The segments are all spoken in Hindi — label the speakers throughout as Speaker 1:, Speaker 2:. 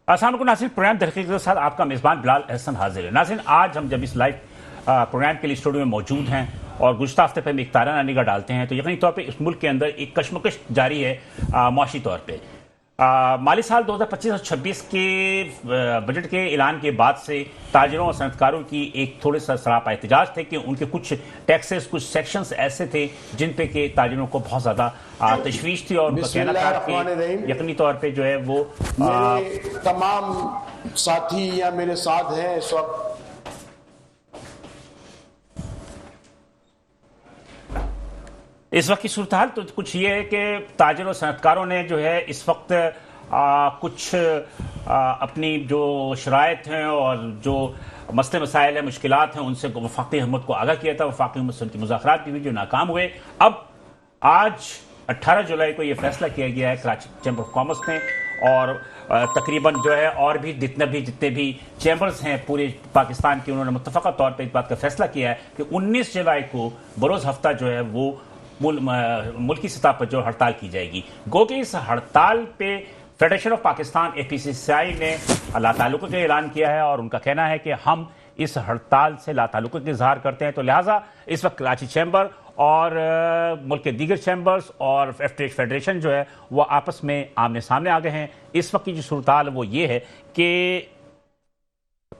Speaker 1: अस्सलाम वालेकुम नाज़रीन, प्रोग्राम तहकीक के साथ आपका मेज़बान बिलाल एहसन हाजिर है। नाज़रीन, आज हम जब इस लाइव प्रोग्राम के लिए स्टूडियो में मौजूद हैं और गुज़श्ता हफ्ते पर हम एक ताराना निगाह डालते हैं तो यकीनी तौर पर इस मुल्क के अंदर एक कशमकश जारी है मुआशी तौर पर। माली साल 2025 और 26 के बजट के ऐलान के बाद से ताजिरों और सनतकारों की एक थोड़े सा सरापा एहतजाज थे कि उनके कुछ टैक्सेस, कुछ सेक्शंस ऐसे थे जिन पे के ताजिरों को बहुत ज़्यादा तशवीश थी और उनका कहना था कि यकीनी तौर पे जो है वो
Speaker 2: मेरे तमाम साथी या मेरे साथ हैं इस वक्त।
Speaker 1: इस वक्त की सूरत हाल तो कुछ ये है कि ताजिर और सनतकारों ने जो है इस वक्त कुछ अपनी जो शराइत हैं और जो मसले मसाइल हैं, मुश्किलात हैं, उनसे वफाकी हुकूमत को आगाह किया था। वफाकी हुकूमत से उनकी मुज़ाकरात भी हुई जो नाकाम हुए। अब आज 18 जुलाई को ये फैसला किया गया है कराची चैम्बर ऑफ कॉमर्स में और तकरीबन जो है और भी जितने भी चैम्बर्स हैं पूरे पाकिस्तान के, उन्होंने मुत्तफ़क़ा तौर पर इस बात का फैसला किया है कि 19 जुलाई को बरोज़ हफ्ता जो है वो मुल्की सतह पर जो हड़ताल की जाएगी। गो कि इस हड़ताल पे फेडरेशन ऑफ पाकिस्तान APCCI ने लाताल्लुक़ का ऐलान किया है और उनका कहना है कि हम इस हड़ताल से लाताल्लुक़ का इजहार करते हैं। तो लिहाजा इस वक्त कराची चैम्बर और मुल्क के दीगर चैम्बर्स और फेडरेशन जो है वो आपस में आमने सामने आ गए हैं। इस वक्त की जो सूरत हाल वो ये है कि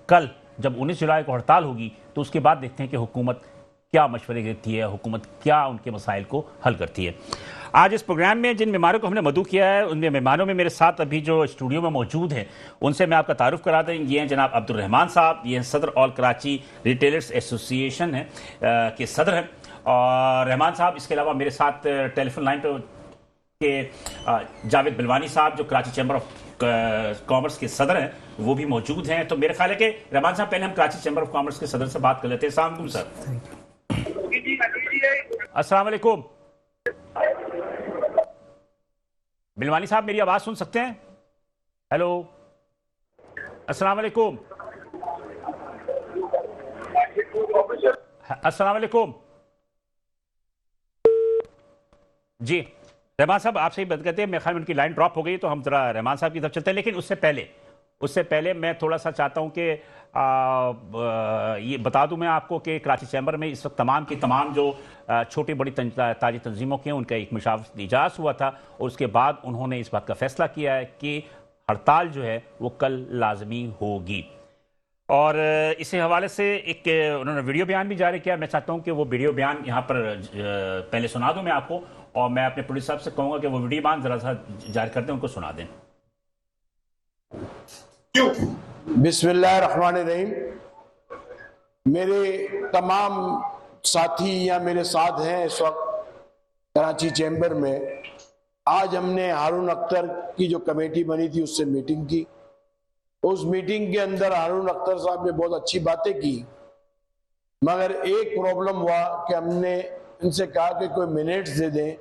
Speaker 1: कल जब 19 जुलाई को हड़ताल होगी तो उसके बाद देखते हैं कि हुकूमत क्या मशवरे देती है, हुकूमत क्या उनके मसाइल को हल करती है। आज इस प्रोग्राम में जिन मेहमानों को हमने मदऊ किया है उन मेहमानों में मेरे साथ अभी जो स्टूडियो में मौजूद हैं उनसे मैं आपका तारुफ करा दें। ये हैं जनाब अब्दुल रहमान साहब, ये हैं सदर ऑल कराची रिटेलर्स एसोसिएशन है के सदर हैं। और रहमान साहब, इसके अलावा मेरे साथ टेलीफोन लाइन पर के जावेद बिलवानी साहब जो कराची चैम्बर ऑफ कॉमर्स के सदर हैं वो भी मौजूद हैं। तो मेरे ख्याल है कि रहमान साहब पहले हम कराची चैम्बर ऑफ कॉमर्स के सदर से बात कर लेते हैं। अस्सलाम वालेकुम सर। अस्सलाम वालेकुम। बिलवानी साहब मेरी आवाज सुन सकते हैं? हेलो, अस्सलाम वालेकुम। अस्सलाम वालेकुम जी। रहमान साहब आपसे ही बात करते हैं। मेरे ख्याल में उनकी लाइन ड्रॉप हो गई तो हम जरा रहमान साहब की तरफ चलते हैं। लेकिन उससे पहले मैं थोड़ा सा चाहता हूं कि ये बता दूं मैं आपको कि कराची चैम्बर में इस वक्त तमाम की तमाम जो छोटी बड़ी ताजी तंजीमों के उनका एक मुशावरती इजलास हुआ था और उसके बाद उन्होंने इस बात का फैसला किया है कि हड़ताल जो है वो कल लाजमी होगी। और इसी हवाले से एक उन्होंने वीडियो बयान भी जारी किया। मैं चाहता हूं कि वो वीडियो बयान यहाँ पर पहले सुना दूं मैं आपको और मैं अपने प्रोड्यूसर साहब से कहूँगा कि वो वीडियो बयान जरा सा जारी कर दें, उनको सुना दें।
Speaker 2: बिस्मिल्लाहिर्रहमानिर्रहीम। मेरे तमाम साथी या मेरे साथ हैं इस वक्त कराची चैम्बर में। आज हमने हारून अख्तर की जो कमेटी बनी थी उससे मीटिंग की। उस मीटिंग के अंदर हारून अख्तर साहब ने बहुत अच्छी बातें की, मगर एक प्रॉब्लम हुआ कि हमने इनसे कहा कि कोई मिनट्स दे दें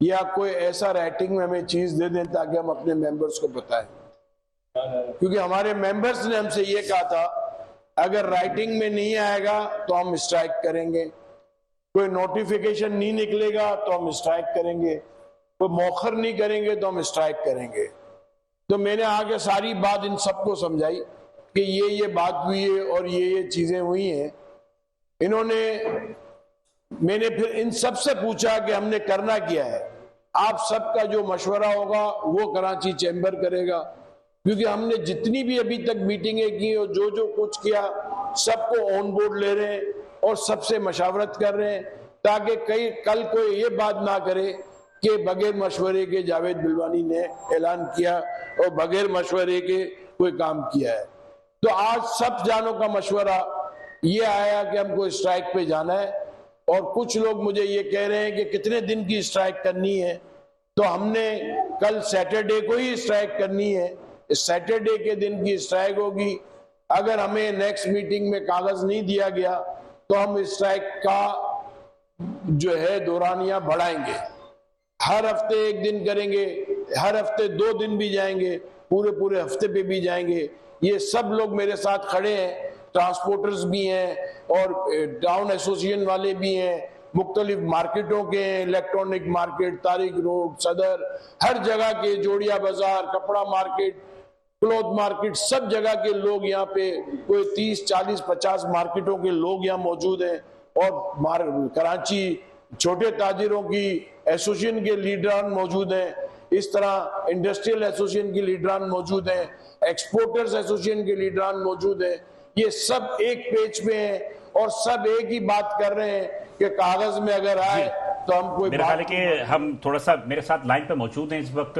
Speaker 2: या कोई ऐसा राइटिंग में हमें चीज दे दें ताकि हम अपने मेंबर्स को बताएं, क्योंकि हमारे मेंबर्स ने हमसे ये कहा था अगर राइटिंग में नहीं आएगा तो हम स्ट्राइक करेंगे, कोई नोटिफिकेशन नहीं निकलेगा तो हम स्ट्राइक करेंगे, कोई मौखर नहीं करेंगे तो हम स्ट्राइक करेंगे। तो मैंने आगे सारी बात इन सबको समझाई कि ये बात हुई है और ये चीजें हुई हैं। मैंने फिर इन सब से पूछा कि हमने करना क्या है। आप सबका जो मशवरा होगा वो कराची चैम्बर करेगा, क्योंकि हमने जितनी भी अभी तक मीटिंगें की और जो कुछ किया सबको ऑन बोर्ड ले रहे हैं और सबसे मशावरत कर रहे हैं ताकि कल कोई ये बात ना करे कि बगैर मशवरे के जावेद बिलवानी ने ऐलान किया और बगैर मशवरे के कोई काम किया है। तो आज सब जानों का मशवरा ये आया कि हमको स्ट्राइक पे जाना है और कुछ लोग मुझे ये कह रहे हैं कि कितने दिन की स्ट्राइक करनी है। तो हमने कल सैटरडे को ही स्ट्राइक करनी है। सैटरडे के दिन की स्ट्राइक होगी। अगर हमें नेक्स्ट मीटिंग में कागज नहीं दिया गया तो हम स्ट्राइक का जो है दौरानिया बढ़ाएंगे। हर हफ्ते एक दिन करेंगे, हर हफ्ते 2 दिन भी जाएंगे, पूरे हफ्ते पे भी जाएंगे। ये सब लोग मेरे साथ खड़े हैं, ट्रांसपोर्टर्स भी हैं और टाउन एसोसिएशन वाले भी हैं, मुख्तलिफ मार्केटों के, इलेक्ट्रॉनिक मार्केट, तारिक रोड, सदर, हर जगह के, जोड़िया बाजार, कपड़ा मार्केट, क्लॉथ मार्केट, सब जगह के लोग यहाँ पे, कोई 30, 40, 50 मार्केटों के लोग यहाँ मौजूद हैं। और कराची छोटे ताजिरों की एसोसिएशन के लीडरान मौजूद हैं, इस तरह इंडस्ट्रियल एसोसिएशन के लीडरान मौजूद हैं, एक्सपोर्टर्स एसोसिएशन के लीडरान मौजूद हैं। ये सब एक पेज पे हैं और सब एक ही बात कर रहे हैं कि कागज में अगर आए तो हम कोई
Speaker 1: मेरा ख्याल है कि हम थोड़ा सा, मेरे साथ लाइन पे मौजूद हैं इस वक्त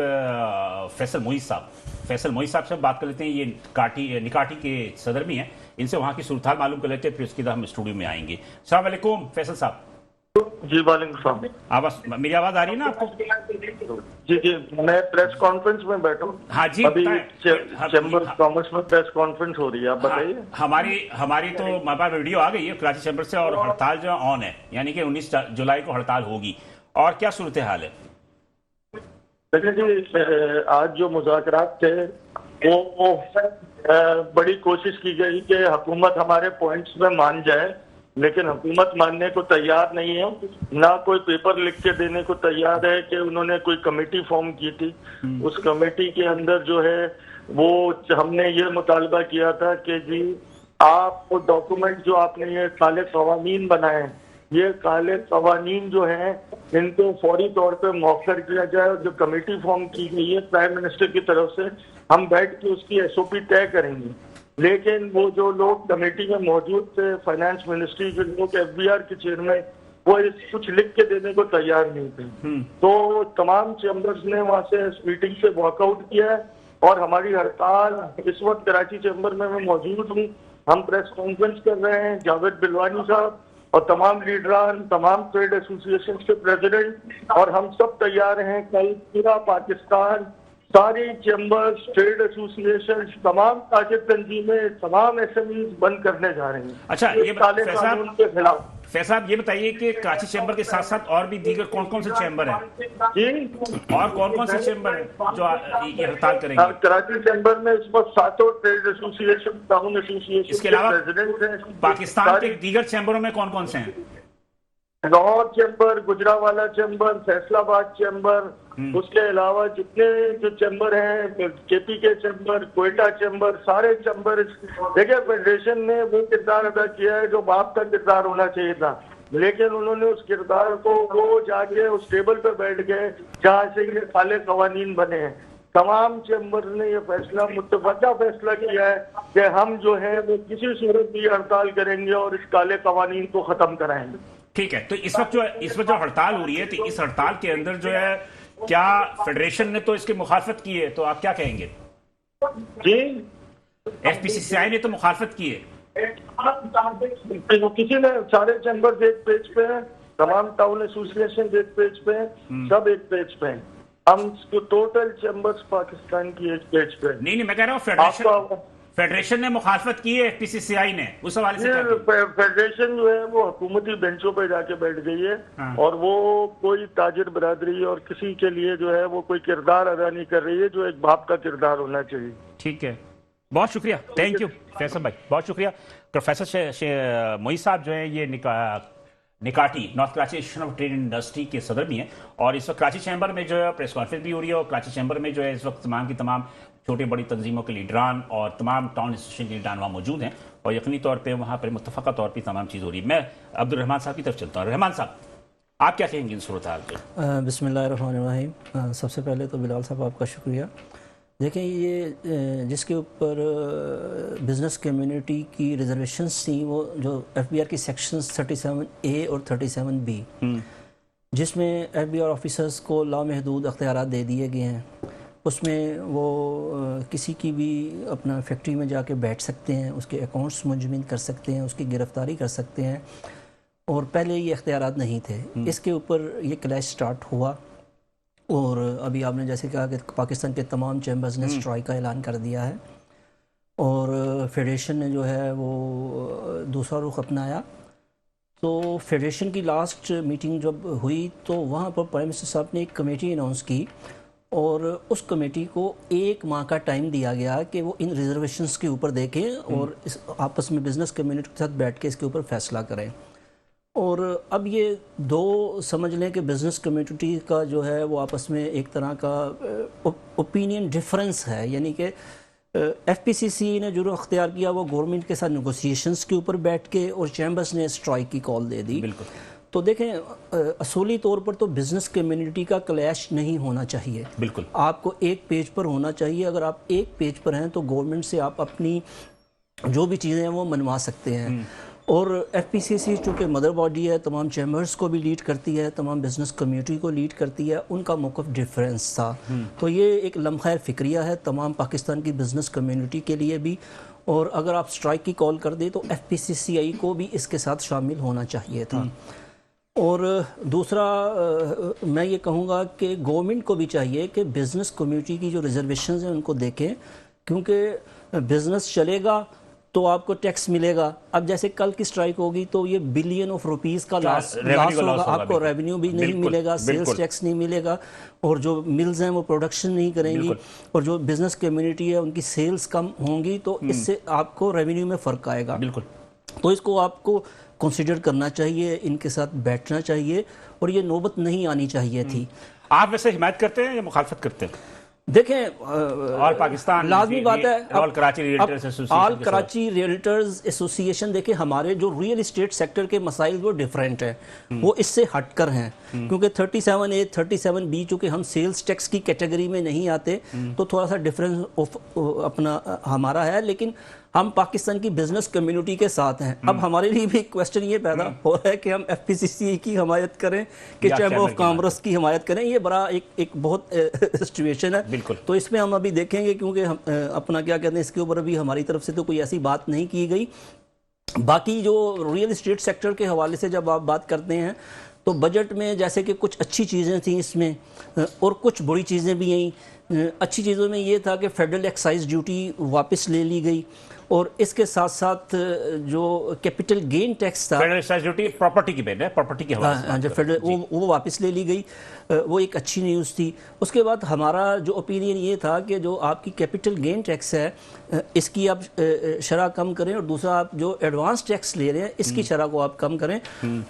Speaker 1: फैसल मोईज साहब। फैसल मोईज साहब से बात कर लेते हैं, ये निकाटी के सदर भी हैं, इनसे वहाँ की सूरत हाल मालूम कर लेते हैं, फिर उसके बाद हम स्टूडियो में आएंगे। अस्सलाम वालेकुम फैसल साहब।
Speaker 3: जी वालेकुम सलाम।
Speaker 1: आवाज, मेरी आवाज आ रही है ना आपको?
Speaker 3: जी जी, मैं प्रेस कॉन्फ्रेंस में बैठा हूँ।
Speaker 1: हाँ जी,
Speaker 3: अभी चैम्बर ऑफ कॉमर्स में प्रेस कॉन्फ्रेंस हो रही है, आप बताइए।
Speaker 1: हमारी तो हमारे पास वीडियो आ गई है कराची चैम्बर से, और हड़ताल जो ऑन है, यानी कि 19 जुलाई को हड़ताल होगी। और क्या सूरत हाल है?
Speaker 3: देखिए जी, आज जो मुज़ाकरात थे वो बड़ी कोशिश की गई कि हुकूमत हमारे पॉइंट्स में मान जाए, लेकिन हुकूमत मानने को तैयार नहीं है। ना कोई पेपर लिख के देने को तैयार है कि उन्होंने कोई कमेटी फॉर्म की थी, उस कमेटी के अंदर जो है वो हमने ये मुतालबा किया था कि जी आप वो डॉक्यूमेंट जो आपने ये काले कवानीन बनाए, ये काले कवानीन जो हैं इनको फौरी तौर पे मौखर किया जाए, और जो कमेटी फॉर्म की गई है प्राइम मिनिस्टर की तरफ से, हम बैठ के उसकी एसओपी तय करेंगे। लेकिन वो जो लोग कमेटी में मौजूद थे, फाइनेंस मिनिस्ट्री के लोग, एफबीआर के चेयरमैन, वो कुछ लिख के देने को तैयार नहीं थे। तो तमाम चैम्बर्स ने वहां से इस मीटिंग से वॉकआउट किया है, और हमारी हड़ताल इस वक्त कराची चैम्बर में मैं मौजूद हूँ। हम प्रेस कॉन्फ्रेंस कर रहे हैं, जावेद बिलवानी साहब और तमाम लीडरान, तमाम ट्रेड एसोसिएशन के प्रेसिडेंट, और हम सब तैयार हैं। कल पूरा पाकिस्तान, सारी चैम्बर्स, ट्रेड एसोसिएशन, तमाम ताजिर तंजीमें, तमाम एसएमईज बंद करने जा रहे हैं।
Speaker 1: अच्छा, ये
Speaker 3: काले कानून के खिलाफ।
Speaker 1: फैसाब, ये बताइए कि कराची चैम्बर के साथ साथ और भी दीगर कौन कौन से चैम्बर हैं?
Speaker 3: जी,
Speaker 1: और कौन कौन से चैम्बर हैं जो ये हड़ताल करेंगे?
Speaker 3: कराची चैम्बर में इस वक्त 7 ट्रेड एसोसिएशन, टाउन एसोसिएशन,
Speaker 1: इसके अलावा
Speaker 3: प्रेसिडेंट हैं।
Speaker 1: पाकिस्तान के दीगर चैम्बरों में कौन कौन से हैं?
Speaker 3: Lahore chamber, Gujranwala chamber, Faisalabad chamber, उसके अलावा जितने जो चैम्बर हैं, केपी के चैम्बर, कोयटा चैम्बर, सारे चैम्बर। देखिए, फेडरेशन ने वो किरदार अदा किया है जो बाप का किरदार होना चाहिए था, लेकिन उन्होंने उस किरदार को, वो जाके उस टेबल पे बैठ गए जहाँ से ये काले कवानीन बने हैं। तमाम चैम्बर ने ये फैसला, मुत्तफका फैसला किया है कि हम जो है वो किसी सूरत भी हड़ताल करेंगे और इस काले कवानीन को खत्म कराएंगे।
Speaker 1: ठीक है, तो इस वक्त जो हड़ताल हो रही है, तो इस हड़ताल के अंदर जो है, क्या फेडरेशन ने तो इसकी मुखालफत की है, तो आप क्या कहेंगे?
Speaker 3: जी,
Speaker 1: एफपीसीसीआई ने तो मुखालफत की है।
Speaker 3: किसी ने, सारे चैम्बर एक पेज पे हैं, तमाम टाउन एसोसिएशन एक पेज पे हैं, सब एक पेज पे हैं। हम टोटल चैम्बर्स पाकिस्तान की एक पेज पे।
Speaker 1: नहीं, मैं कह रहा हूँ फेडरेशन ने मुखालफत की है एफपीसीसीआई ने, उस हवाले से
Speaker 3: फेडरेशन जो है वो हुकूमती बेंचों पे जाके बैठ गई है। हाँ। और वो कोई ताजिर बरादरी और किसी के लिए जो है वो कोई किरदार अदा नहीं कर रही है जो एक बाप का किरदार होना चाहिए।
Speaker 1: ठीक है, बहुत शुक्रिया, थैंक यू फैसल भाई, बहुत शुक्रिया। प्रोफेसर मोईज साहब जो है ये निकाटी, North Karachi association of trade industry के सदर भी हैं, और इस वक्त कराची चैम्बर में जो है प्रेस कॉन्फ्रेंस भी हो रही है, और कराची चैम्बर में जो है इस वक्त तमाम की तमाम छोटी बड़ी तंजीमों के लीडरान और तमाम टाउन एसोसिएशन के लीडरान वहाँ मौजूद हैं, और यकीनी तौर पे वहाँ पर मुत्तफ़क़ा तौर पर तमाम चीज़ हो रही है। मैं अब्दुल रहमान साहब की तरफ चलता हूँ। रहमान साहब, आप क्या कहेंगे इन सूरत हाल पे?
Speaker 4: बिस्मिल्लाहिर्रहमानिर्रहीम। सबसे पहले तो बिलाल साहब आपका शुक्रिया। देखें, ये जिसके ऊपर बिज़नेस कम्युनिटी की रिजर्वेशंस थी, वो जो एफबीआर की सेक्शंस 37A और 37B, जिसमें एफबीआर ऑफिसर्स को लामहदूद अख्तियारात दे दिए गए हैं, उसमें वो किसी की भी अपना फैक्ट्री में जाके बैठ सकते हैं, उसके अकाउंट्स मुंजमद कर सकते हैं, उसकी गिरफ्तारी कर सकते हैं, और पहले ये अख्तियारात नहीं थे। इसके ऊपर ये क्लैश स्टार्ट हुआ, और अभी आपने जैसे कहा कि पाकिस्तान के तमाम चैम्बर्स ने स्ट्राइक का ऐलान कर दिया है, और फेडरेशन ने जो है वो दूसरा रुख अपनाया। तो फेडरेशन की लास्ट मीटिंग जब हुई तो वहाँ पर प्राइम मिनिस्टर साहब ने एक कमेटी अनाउंस की, और उस कमेटी को 1 माह का टाइम दिया गया कि वो इन रिजर्वेशंस के ऊपर देखें और इस आपस में बिज़नेस कम्युनिटी के साथ बैठ के इसके ऊपर फैसला करें। और अब ये दो समझ लें कि बिज़नेस कम्युनिटी का जो है वो आपस में एक तरह का ओपिनियन डिफरेंस है, यानी कि FPCC ने जो अख्तियार किया वो गवर्नमेंट के साथ नेगोशिएशंस के ऊपर बैठ के, और चैम्बर्स ने स्ट्राइक की कॉल दे दी।
Speaker 1: बिल्कुल।
Speaker 4: तो देखें, असूली तौर पर तो बिजनेस कम्युनिटी का क्लैश नहीं होना चाहिए।
Speaker 1: बिल्कुल।
Speaker 4: आपको एक पेज पर होना चाहिए। अगर आप एक पेज पर हैं तो गवर्नमेंट से आप अपनी जो भी चीज़ें हैं वो मनवा सकते हैं। और FPCC चूँकि मदर बॉडी है, तमाम चैम्बर्स को भी लीड करती है, तमाम बिजनेस कम्युनिटी को लीड करती है, उनका मौक़िफ़ डिफरेंस था। तो ये एक लम्हा फ़िक्रिया है तमाम पाकिस्तान की बिजनेस कम्युनिटी के लिए भी। और अगर आप स्ट्राइक की कॉल कर दें तो FPCCI को भी इसके साथ शामिल होना चाहिए था। और दूसरा, मैं ये कहूँगा कि गवर्नमेंट को भी चाहिए कि बिज़नेस कम्युनिटी की जो रिजर्वेशंस हैं उनको देखें, क्योंकि बिज़नेस चलेगा तो आपको टैक्स मिलेगा। अब जैसे कल की स्ट्राइक होगी तो ये बिलियन ऑफ रुपीस का लॉस होगा, आपको रेवेन्यू भी नहीं मिलेगा, सेल्स टैक्स नहीं मिलेगा, और जो मिल्स हैं वो प्रोडक्शन नहीं करेंगी, और जो बिजनेस कम्युनिटी है उनकी सेल्स कम होंगी, तो इससे आपको रेवेन्यू में फ़र्क आएगा।
Speaker 1: बिल्कुल।
Speaker 4: तो इसको आपको कंसिडर करना चाहिए, इनके साथ बैठना चाहिए, और ये नौबत नहीं आनी चाहिए थी।
Speaker 1: आप वैसे हिमायत करते हैं या मुखालफत करते हैं?
Speaker 4: देखें,
Speaker 1: और पाकिस्तान
Speaker 4: लाजमी बात है,
Speaker 1: all Karachi realtors association,
Speaker 4: all Karachi realtors association, देखिए हमारे जो रियल एस्टेट सेक्टर के मसाइल वो डिफरेंट हैं, वो इससे हटकर हैं। क्योंकि 37A 37B चूँकि हम सेल्स टैक्स की कैटेगरी में नहीं आते, तो थोड़ा सा डिफरेंस अपना हमारा है, लेकिन हम पाकिस्तान की बिजनेस कम्युनिटी के साथ हैं। अब हमारे लिए भी क्वेश्चन ये पैदा हो रहा है कि हम FPCC की हमायत करें कि चैम्बर ऑफ कॉमर्स की हमायत करें। ये बड़ा एक बहुत सिचुएशन है।
Speaker 1: बिल्कुल।
Speaker 4: तो इसमें हम अभी देखेंगे, क्योंकि हम अपना क्या कहते हैं, इसके ऊपर अभी हमारी तरफ से तो कोई ऐसी बात नहीं की गई। बाकी जो रियल एस्टेट सेक्टर के हवाले से जब आप बात करते हैं तो बजट में जैसे कि कुछ अच्छी चीज़ें थी इसमें, और कुछ बुरी चीज़ें भी आई। अच्छी चीज़ों में ये था कि फेडरल एक्साइज ड्यूटी वापस ले ली गई, और इसके साथ साथ जो कैपिटल गेन टैक्स था,
Speaker 1: फेडरल एक्साइज ड्यूटी प्रॉपर्टी की बेन है, प्रॉपर्टी के हवाले से
Speaker 4: जो फेडरल वो वापस ले ली गई, वो एक अच्छी न्यूज़ थी। उसके बाद हमारा जो ओपिनियन ये था कि जो आपकी कैपिटल गेन टैक्स है इसकी आप शरह कम करें, और दूसरा आप जो एडवांस टैक्स ले रहे हैं इसकी शरह को आप कम करें।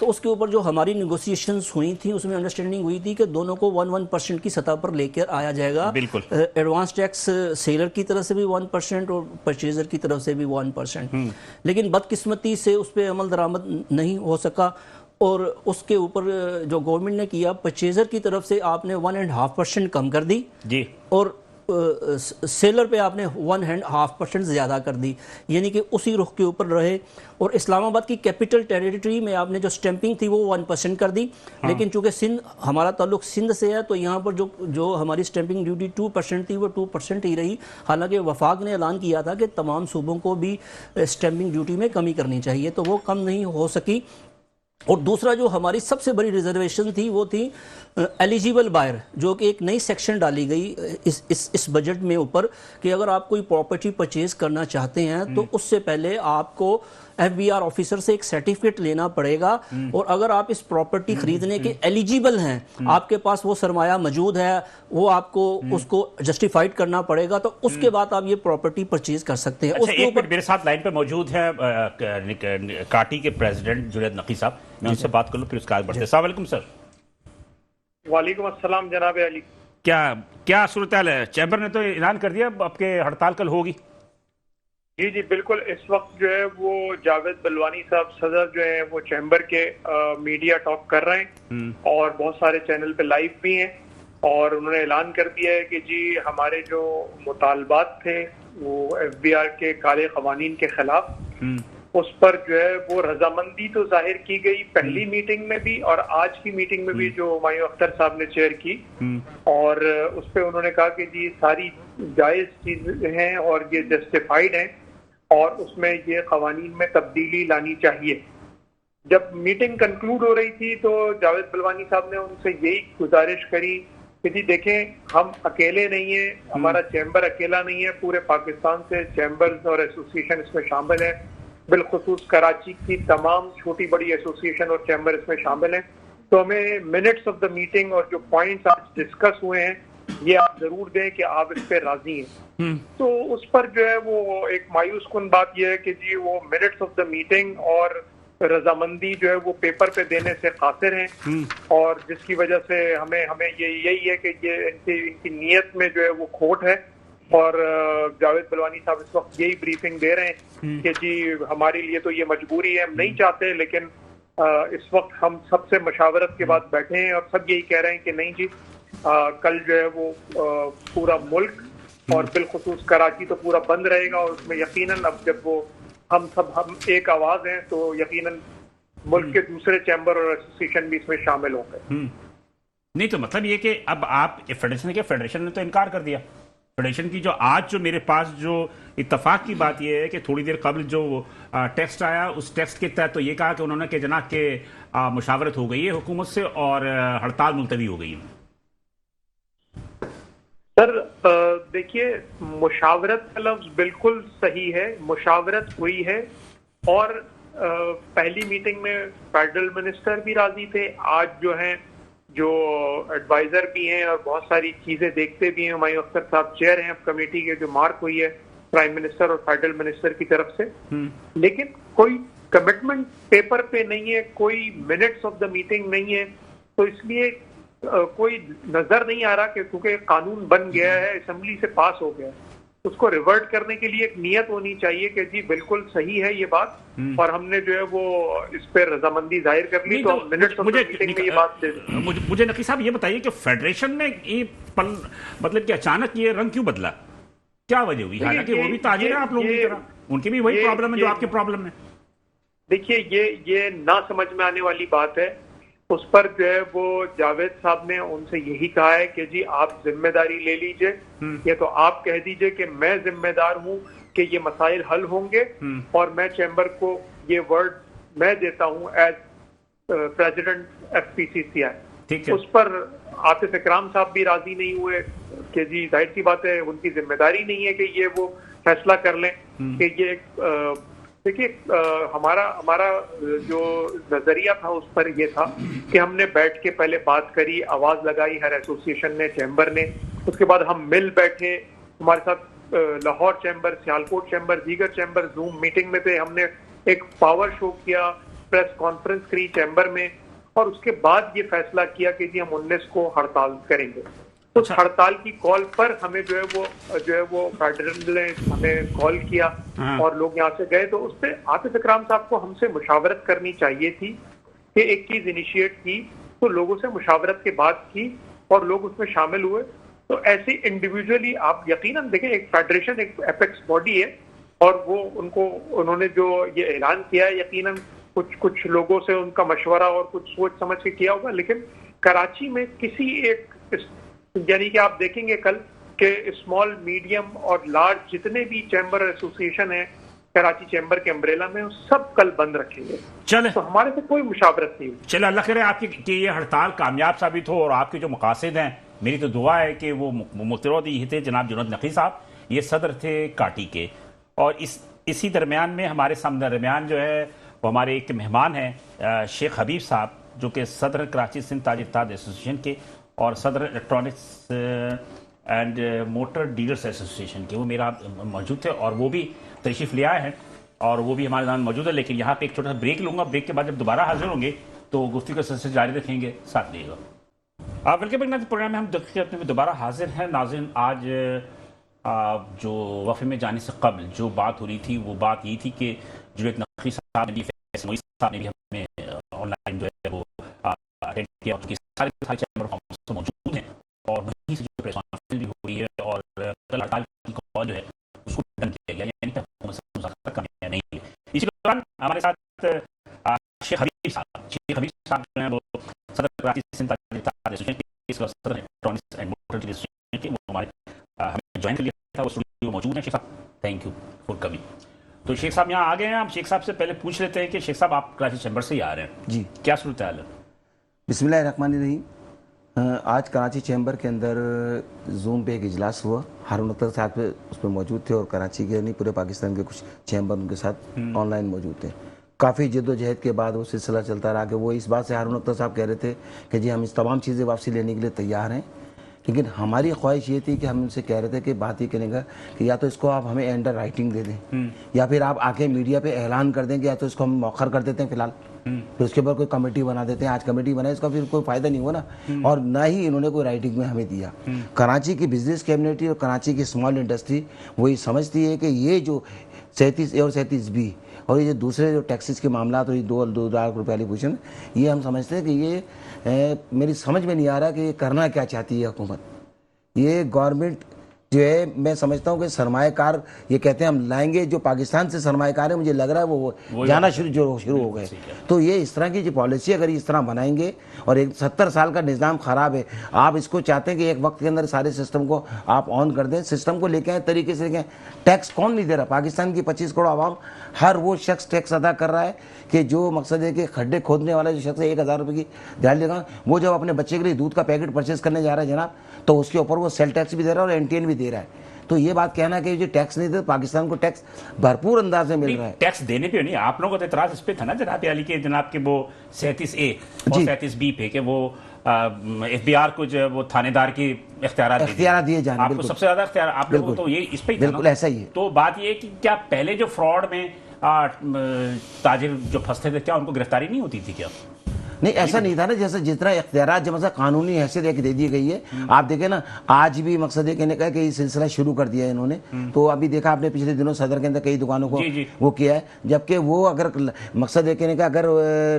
Speaker 4: तो उसके ऊपर जो हमारी नेगोशिएशंस हुई थी उसमें अंडरस्टैंडिंग हुई थी कि दोनों को 1% की सतह पर लेकर आया जाएगा।
Speaker 1: बिल्कुल।
Speaker 4: एडवांस टैक्स सेलर की तरफ से भी 1% और परचेजर की तरफ से भी 1%। लेकिन बदकिस्मती से उस पर अमल दरामद नहीं हो सका, और उसके ऊपर जो गवर्नमेंट ने किया, परचेजर की तरफ से आपने 1.5% कम कर दी
Speaker 1: जी,
Speaker 4: और सेलर पे आपने 1.5% ज़्यादा कर दी, यानी कि उसी रुख के ऊपर रहे। और इस्लामाबाद की कैपिटल टेरिटरी में आपने जो स्टैंपिंग थी वो 1% कर दी। लेकिन चूंकि सिंध, हमारा ताल्लुक सिंध से है, तो यहाँ पर जो हमारी स्टैंपिंग ड्यूटी 2% थी वो 2% ही रही। हालांकि वफाक ने ऐलान किया था कि तमाम सूबों को भी स्टैंपिंग ड्यूटी में कमी करनी चाहिए, तो वो कम नहीं हो सकी। और दूसरा जो हमारी सबसे बड़ी रिजर्वेशन थी वो थी एलिजिबल बायर, जो कि एक नई सेक्शन डाली गई इस बजट में ऊपर, कि अगर आप कोई प्रॉपर्टी परचेज करना चाहते हैं तो उससे पहले आपको FBR ऑफिसर से एक सर्टिफिकेट लेना पड़ेगा, और अगर आप इस प्रॉपर्टी खरीदने के एलिजिबल हैं, आपके पास वो सरमाया मौजूद है, वो आपको उसको जस्टिफाइड करना पड़ेगा, तो उसके बाद आप ये प्रॉपर्टी परचेज कर सकते हैं।
Speaker 1: अच्छा, एक मिनट, मेरे साथ लाइन पे मौजूद है काटी के प्रेसिडेंट जुनैद नकी साहब, मैं उनसे बात कर लूँ फिर उसके आगे बढ़ते हैं। अस्सलाम वालेकुम सर।
Speaker 5: वालेकुम अस्सलाम जनाब अली।
Speaker 1: क्या सूरत हाल है? चैम्बर ने तो ऐलान कर दिया आपके हड़ताल कल होगी।
Speaker 5: जी जी बिल्कुल, इस वक्त जो है वो जावेद बलवानी साहब सदर जो है वो चैम्बर के मीडिया टॉक कर रहे हैं, और बहुत सारे चैनल पे लाइव भी हैं, और उन्होंने ऐलान कर दिया है कि जी हमारे जो मुतालबात थे वो FBR के काले क़वानीन के खिलाफ, उस पर जो है वो रजामंदी तो जाहिर की गई पहली मीटिंग में भी, और आज की मीटिंग में भी जो हुमायूं अख्तर साहब ने चेयर की, और उस पर उन्होंने कहा कि जी सारी जायज़ चीजें हैं और ये जस्टिफाइड हैं, और उसमें ये क़वानीन में तब्दीली लानी चाहिए। जब मीटिंग कंक्लूड हो रही थी तो जावेद बलवानी साहब ने उनसे यही गुजारिश करी कि जी देखें, हम अकेले नहीं हैं, हमारा चैम्बर अकेला नहीं है, पूरे पाकिस्तान से चैम्बर्स और एसोसिएशन इसमें शामिल है, बिलखुसूस कराची की तमाम छोटी बड़ी एसोसिएशन और चैम्बर इसमें शामिल हैं। तो हमें मिनट्स ऑफ द मीटिंग और जो पॉइंट्स आज डिस्कस हुए हैं ये आप जरूर दें कि आप इस पे राजी हैं। तो उस पर जो है वो एक मायूस कुन बात यह है कि जी वो मिनट्स ऑफ द मीटिंग और रजामंदी जो है वो पेपर पे देने से कासिर हैं, और जिसकी वजह से हमें ये यही है कि ये इनकी नीयत में जो है वो खोट है। और जावेद बलवानी साहब इस वक्त यही ब्रीफिंग दे रहे हैं कि जी हमारे लिए तो ये मजबूरी है, हम नहीं चाहते, लेकिन इस वक्त हम सबसे मशावरत के बाद बैठे हैं और सब यही कह रहे हैं कि नहीं जी, कल जो है वो पूरा मुल्क और बिलखुसूस कराची तो पूरा बंद रहेगा, और उसमें यकीनन अब जब वो हम एक आवाज हैं तो यकीनन मुल्क के दूसरे चैम्बर और एसोसिएशन भी इसमें शामिल होंगे।
Speaker 1: नहीं तो मतलब ये कि अब आप फेडरेशन ने तो इनकार कर दिया। फेडरेशन की जो आज जो मेरे पास जो इत्तफाक की बात यह है कि थोड़ी देर कबल जो टेक्स्ट आया, उस टेक्स्ट के तहत तो ये कहा कि उन्होंने कि जनाब के मुशावरत हो गई है हुकूमत से और हड़ताल मुलतवी हो गई है।
Speaker 5: सर देखिए, मुशावरत का लफ्ज बिल्कुल सही है, मुशावरत हुई है और पहली मीटिंग में फेडरल मिनिस्टर भी राजी थे, आज जो हैं जो एडवाइजर भी हैं और बहुत सारी चीजें देखते भी हैं, हुमायूं अख्तर साहब चेयर हैं कमेटी के, जो मार्क हुई है प्राइम मिनिस्टर और फेडरल मिनिस्टर की तरफ से, लेकिन कोई कमिटमेंट पेपर पे नहीं है, कोई मिनट्स ऑफ द मीटिंग नहीं है, तो इसलिए कोई नजर नहीं आ रहा कि क्योंकि कानून बन गया है, असेंबली से पास हो गया है, उसको रिवर्ट करने के लिए एक नियत होनी चाहिए कि जी बिल्कुल सही है ये बात, और हमने जो है वो इस पर रजामंदी जाहिर कर ली, तो मिनट्स ऑफ द मीटिंग में ये बात दे दी।
Speaker 1: मुझे नकी साहब ये बताइए कि फेडरेशन ने ये मतलब कि अचानक ये रंग क्यों बदला, क्या वजह हुई? हालांकि वो भी ताजिर है आप लोगों की तरह, उनकी भी वही प्रॉब्लम है जो आपकी प्रॉब्लम है।
Speaker 5: देखिए ये ना समझ में आने वाली बात है, उस पर जो है वो जावेद साहब ने उनसे यही कहा है कि जी आप जिम्मेदारी ले लीजिए, या तो आप कह दीजिए कि मैं जिम्मेदार हूं कि ये मसाइल हल होंगे, और मैं चैम्बर को ये वर्ड मैं देता हूं एज प्रेसिडेंट FPCCI। उस पर आतिफ इकराम साहब भी राजी नहीं हुए कि जी जाहिर सी बात है उनकी जिम्मेदारी नहीं है कि ये वो फैसला कर लें कि ये देखिए हमारा जो नजरिया था उस पर यह था कि हमने बैठ के पहले बात करी, आवाज लगाई हर एसोसिएशन ने, चैम्बर ने, उसके बाद हम मिल बैठे, हमारे साथ लाहौर चैम्बर, सियालकोट चैम्बर, दीगर चैम्बर जूम मीटिंग में थे, हमने एक पावर शो किया, प्रेस कॉन्फ्रेंस करी चैम्बर में, और उसके बाद ये फैसला किया कि जी हम 19 को हड़ताल करेंगे। तो हड़ताल की कॉल पर हमें जो है वो फेडरल ने हमें कॉल किया और लोग यहाँ से गए, तो उस पर आतिफ इकराम साहब को हमसे मुशावरत करनी चाहिए थी कि एक चीज इनिशिएट की तो लोगों से मुशावरत के बाद की और लोग उसमें शामिल हुए। तो ऐसे इंडिविजुअली आप यकीनन देखें, एक फेडरेशन एक एपेक्स बॉडी है और वो उन्होंने जो ये ऐलान किया है यकीनन कुछ लोगों से उनका मशवरा और कुछ सोच समझ के किया होगा, लेकिन कराची में किसी एक, यानी कि आप देखेंगे कल के स्मॉल मीडियम और लार्ज जितने भी चैम्बर एसोसिएशन है कराची चैम्बर के अम्ब्रेला में, सब कल बंद रखेंगे।
Speaker 1: चले
Speaker 5: तो हमारे से कोई मुशावरत नहीं।
Speaker 1: चले अल्लाह करे आपकी कि ये हड़ताल कामयाब साबित हो और आपके जो मकासद हैं, मेरी तो दुआ है कि वो मुतरदी थे जनाब जुनैद नकी साहब, ये सदर थे काटी के, और इसी दरमियान में हमारे सामने दरमियान जो है वो हमारे एक मेहमान हैं शेख हबीब साहब, जो कि सदर कराची सिंध ताजिर इत्तेहाद एसोसिएशन के और सदर electronics and motor dealers association के, वो मेरा मौजूद थे और वो भी तशरीफ़ ले आए हैं और वो भी हमारे साथ मौजूद है। लेकिन यहाँ पे एक छोटा सा ब्रेक लूँगा, ब्रेक के बाद जब दोबारा हाजिर होंगे तो गुफ्तगू का सिलसिला जारी रखेंगे, साथ रहिएगा। वेलकम बैक प्रोग्राम में हम दकीक़त में दोबारा हाजिर हैं। नाज़रीन, आज जो वफ़े में जाने से कबल जो बात हो रही थी वो बात ये थी कि जुनैद नकी साहब ने भी साहब ने भी हमें ऑनलाइन जो है वो अटेंड किया, क्योंकि सारे चैम्बर ऑफ कॉमर्स मौजूद हैं और वहीं से जो प्रेस कॉन्फ्रेंस भी हुई है और कल हड़ताल की कॉल जो है उसको डन किया गया, यानी कि हुकूमत से मुज़ाकरा कामयाब नहीं है। इसी दौरान हमारे साथ शेख हबीब साहब जो है वो सदर कराची सिंध ताजिर इत्तेहाद एसोसिएशन के सदर इलेक्ट्रॉनिक्स एंड मोटर एसोसिएशन के, वो हमारे हमें ज्वाइन कर लिया था, वो स्टूडियो मौजूद हैं। शेख साहब, थैंक यू फॉर कमिंग। तो शेख साहब यहाँ आ गए हैं। हम शेख साहब से पहले पूछ लेते हैं कि शेख साहब आप कराची चैम्बर से ही आ रहे हैं
Speaker 6: जी,
Speaker 1: क्या सूरत हाल है?
Speaker 6: बिस्मिल्लाहिर्रहमानिर्रहीम। आज कराची चैम्बर के अंदर जूम पे एक इजलास हुआ, हारून अख्तर साहब उस पर मौजूद थे और कराची के नहीं पूरे पाकिस्तान के कुछ चैम्बर उनके साथ ऑनलाइन मौजूद थे। काफ़ी जद्दोजहद के बाद वो सिलसिला चलता रहा कि वो इस बात से हारून अख्तर साहब कह रहे थे कि जी हम इस तमाम चीज़ें वापसी लेने के लिए तैयार हैं, लेकिन हमारी ख्वाहिश ये थी कि हम उनसे कह रहे थे कि बात ये करेंगे कि या तो इसको आप हमें अंडर राइटिंग दे दें या फिर आप आके मीडिया पे ऐलान कर दें कि या तो इसको हम मौखर कर देते हैं फ़िलहाल, फिर उसके बाद कोई कमेटी बना देते हैं, आज कमेटी बनाए इसका फिर कोई फायदा नहीं हुआ ना। और ना ही इन्होंने कोई राइटिंग में हमें दिया। कराची की बिजनेस कम्युनिटी और कराची की स्मॉल इंडस्ट्री वही समझती है कि ये जो 37A और 37B और ये जो दूसरे जो टैक्सेस के मामला तो ये 2 लाख रुपये वाली पोजीशन, ये हम समझते हैं कि ये मेरी समझ में नहीं आ रहा कि ये करना क्या चाहती है हुकूमत। ये गवर्नमेंट जो है, मैं समझता हूँ कि सरमाएकार ये कहते हैं हम लाएंगे, जो पाकिस्तान से सरमाएकार है मुझे लग रहा है वो जाना शुरू हो गए। तो ये इस तरह की जो पॉलिसी अगर इस तरह बनाएंगे, और एक 70 साल का निज़ाम ख़राब है, आप इसको चाहते हैं कि एक वक्त के अंदर सारे सिस्टम को आप ऑन कर दें, सिस्टम को लेके आए तरीके से लेके आए। टैक्स कौन नहीं दे रहा? पाकिस्तान की 25 करोड़ आवाम, हर वो शख्स टैक्स अदा कर रहा है कि जो मकसद है कि खड्डे खोदने वाला जो शख्स है 1000 रुपये की ध्यान देगा, वो जब अपने बच्चे के लिए दूध का पैकेट परचेज करने जा रहा है जनाब, तो उसके ऊपर वो सेल टैक्स भी दे रहा है और एनटीएन भी दे रहा है। तो ये बात कहना कि जो टैक्स नहीं दे, पाकिस्तान को टैक्स भरपूर अंदाज में मिल रहा है।
Speaker 1: टैक्स देने पे नहीं, आप लोगों का इतराज इस पे था ना जनाब अली के, जनाब के वो 37A और 37B पे, कि वो FBI को जो वो थानेदार की इख्तियारात
Speaker 6: दिए जाने,
Speaker 1: आपको सबसे ज्यादा इख्तियार आप लोगों को, तो ये इस पे
Speaker 6: बिल्कुल ऐसा ही है।
Speaker 1: तो बात ये है कि क्या पहले जो फ्रॉड में ताजिर जो फंसते थे, क्या उनको गिरफ्तारी नहीं होती थी क्या?
Speaker 6: नहीं, ऐसा नहीं था ना, जैसे जितना इख्तियारात जब कानूनी हैसियत एक दे दी गई है। आप देखें ना, आज भी मकसद ये कहने का है कि ये सिलसिला शुरू कर दिया है इन्होंने। तो अभी देखा आपने पिछले दिनों सदर के अंदर कई दुकानों को वो किया है, जबकि वो अगर मकसद ये कहने का अगर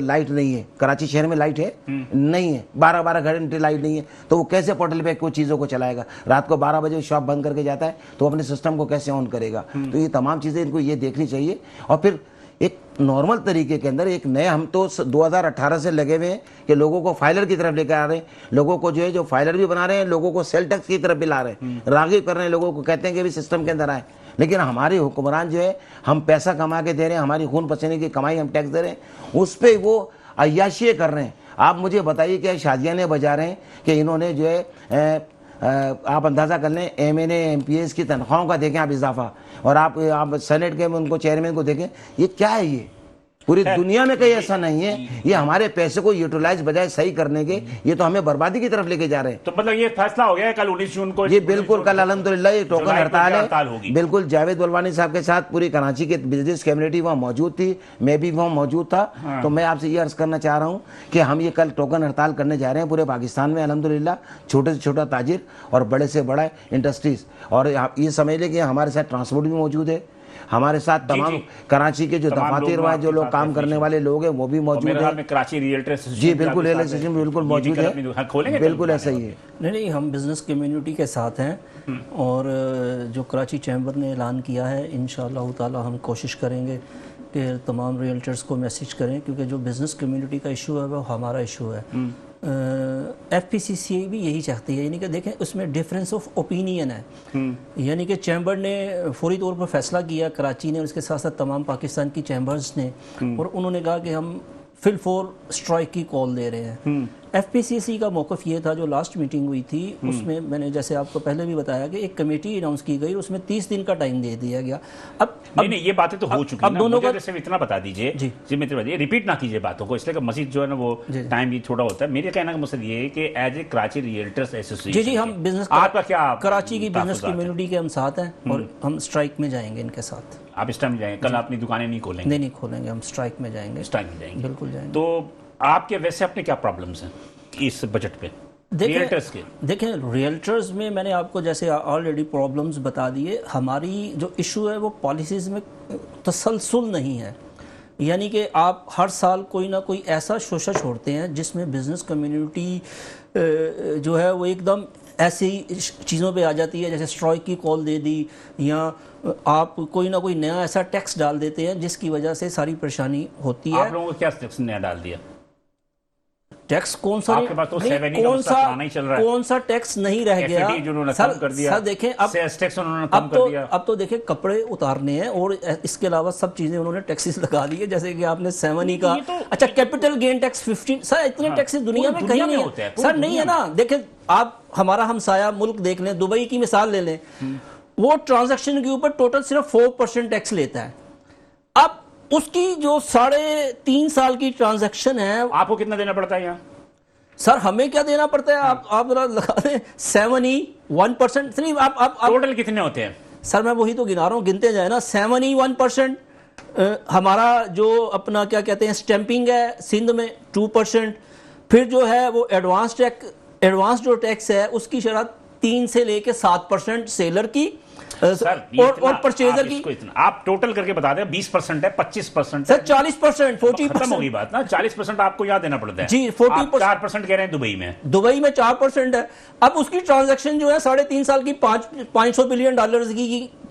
Speaker 6: लाइट नहीं है, कराची शहर में लाइट है नहीं है, 12-12 घंटे लाइट नहीं है, तो वो कैसे पोर्टल पे कुछ चीज़ों को चलाएगा? रात को 12 बजे शॉप बंद करके जाता है तो अपने सिस्टम को कैसे ऑन करेगा? तो ये तमाम चीज़ें इनको ये देखनी चाहिए। और फिर एक नॉर्मल तरीके के अंदर एक नए, हम तो 2018 से लगे हुए हैं कि लोगों को फाइलर की तरफ लेकर आ रहे हैं, लोगों को जो है जो फाइलर भी बना रहे हैं, लोगों को सेल टैक्स की तरफ भी ला रहे हैं, राग़िब कर रहे हैं लोगों को, कहते हैं कि भी सिस्टम के अंदर आए। लेकिन हमारे हुक्मरान जो है, हम पैसा कमा के दे रहे हैं, हमारी खून पसीने की कमाई हम टैक्स दे रहे हैं, उस पर वो अय्याशी कर रहे हैं। आप मुझे बताइए क्या शादियाँ ने बजा रहे हैं कि इन्होंने जो है आप अंदाज़ा कर लें, MNA MPS की तनख्वाहों का देखें आप इजाफा, और आप सेनेट के उनको चेयरमैन को देखें, ये क्या है? ये पूरी दुनिया में कहीं ऐसा नहीं है। ये हमारे पैसे को यूटिलाइज बजाय सही करने के, ये तो हमें बर्बादी की तरफ लेके जा रहे हैं।
Speaker 1: तो मतलब ये फैसला हो गया है कल 19 जून को?
Speaker 6: ये बिल्कुल कल अल्हम्दुलिल्लाह ये टोकन हड़ताल है। बिल्कुल जावेद बलवानी साहब के साथ पूरी कराची की बिजनेस कम्युनिटी वहाँ मौजूद थी, मैं भी वहाँ मौजूद था। तो मैं आपसे ये अर्ज करना चाह रहा हूँ कि हम ये कल टोकन हड़ताल करने जा रहे हैं पूरे पाकिस्तान में अल्हम्दुलिल्लाह, छोटे से छोटा ताजिर और बड़े से बड़ा इंडस्ट्रीज। और ये समझ लें कि हमारे साथ ट्रांसपोर्ट भी मौजूद है, हमारे साथ तमाम कराची के जो दफातर वहाँ जो लोग काम करने वाले लोग हैं वो भी मौजूद है।
Speaker 1: कराची रियल्टर एसोसिएशन,
Speaker 6: जी बिल्कुल, एसोसिएशन बिल्कुल मौजूद है, बिल्कुल ऐसा ही है।
Speaker 4: नहीं, हम बिज़नेस कम्युनिटी के साथ हैं, और जो कराची चैम्बर ने ऐलान किया है, इंशाअल्लाह ताला हम कोशिश करेंगे कि तमाम रियल्टर्स को मैसेज करें, क्योंकि जो बिज़नेस कम्युनिटी का इशू है वो हमारा इशू है। FPCCA भी यही चाहती है, यानी कि देखें उसमें डिफरेंस ऑफ ओपिनियन है। यानी कि चैम्बर ने फौरी तौर पर फैसला किया, कराची ने, और उसके साथ साथ तमाम पाकिस्तान की चैम्बर्स ने, और उन्होंने कहा कि हम फिल फॉर स्ट्राइक की कॉल दे रहे हैं। FPCC का मौक़िफ़ ये था, जो लास्ट मीटिंग हुई थी उसमें मैंने जैसे आपको पहले भी बताया कि एक कमेटी अनाउंस की गई, उसमें 30 दिन का टाइम दे दिया गया। अब
Speaker 1: नहीं ये बातें तो हो चुकी हैं।
Speaker 4: अब दोनों का
Speaker 1: सिर्फ इतना बता दीजिए जी मित्र भाई, रिपीट ना कीजिए बातों को, इसलिए कि मजीद जो है ना वो टाइम भी छोटा होता है। मेरे कहने का मकसद ये है कि as a Karachi realtors association,
Speaker 4: जी हम बिजनेस,
Speaker 1: आपका क्या
Speaker 4: कराची की बिजनेस कम्युनिटी के हम साथ हैं, और हम स्ट्राइक में जाएंगे इनके साथ।
Speaker 1: आप इस टाइम जाएंगे? कल अपनी दुकानें नहीं खोलेंगे?
Speaker 4: नहीं खोलेंगे, हम स्ट्राइक में जाएंगे।
Speaker 1: स्ट्राइक में जाएंगे,
Speaker 4: बिल्कुल जाएंगे।
Speaker 1: तो आपके वैसे अपने क्या प्रॉब्लम्स हैं इस बजट पे रियल्टर्स के?
Speaker 4: देखें रियल्टर्स में मैंने आपको जैसे ऑलरेडी प्रॉब्लम्स बता दिए। हमारी जो इशू है वो पॉलिसीज़ में तसलसल नहीं है, यानी कि आप हर साल कोई ना कोई ऐसा शोशा छोड़ते हैं जिसमें बिज़नेस कम्युनिटी जो है वो एकदम ऐसी चीज़ों पे आ जाती है, जैसे स्ट्राइक की कॉल दे दी, या आप कोई ना कोई नया ऐसा टैक्स डाल देते हैं जिसकी वजह से सारी परेशानी होती है।
Speaker 1: आप लोगों को क्या टैक्स नया डाल दिया?
Speaker 4: टैक्स कौन सा
Speaker 1: आपके पास तो
Speaker 4: कौन सा टैक्स नहीं रह गया
Speaker 1: सर, कर दिया।
Speaker 4: सर देखें अब
Speaker 1: टैक्स उन्होंने कम कर दिया।
Speaker 4: अब तो देखें कपड़े उतारने हैं, और इसके अलावा सब चीजें उन्होंने टैक्सेस लगा दिए, जैसे कि आपने 7E का अच्छा कैपिटल गेन टैक्स 15। सर इतने टैक्सेस दुनिया में कहीं नहीं है सर, नहीं है ना। देखें आप हमारा हमसाया मुल्क देख लें, दुबई की मिसाल ले लें, वो ट्रांजैक्शन के ऊपर टोटल सिर्फ 4% टैक्स लेता है। अब उसकी जो 3.5 साल की ट्रांजैक्शन है,
Speaker 1: आपको कितना देना पड़ता है यहाँ?
Speaker 4: सर हमें क्या देना पड़ता है? आप जरा लगा दें 7E 1%। आप
Speaker 1: टोटल कितने होते हैं?
Speaker 4: सर मैं वही तो गिना रहा हूँ, गिनते जाए ना। 7E 1%, हमारा जो अपना क्या कहते हैं स्टैंपिंग है सिंध में 2%, फिर जो है वो एडवांस जो टैक्स है उसकी शरह 3 से लेके 7% सेलर की और परचेजर की।
Speaker 1: आप टोटल करके बता दें 20% है, 25%
Speaker 4: सर 40%, 40%।
Speaker 1: खत्म होगी बात ना। 40% आपको यहाँ देना पड़ता है
Speaker 4: जी, 40%।
Speaker 1: 4% कह रहे हैं
Speaker 4: दुबई में 4% है। अब उसकी ट्रांजैक्शन जो है 3.5 साल की $500 बिलियन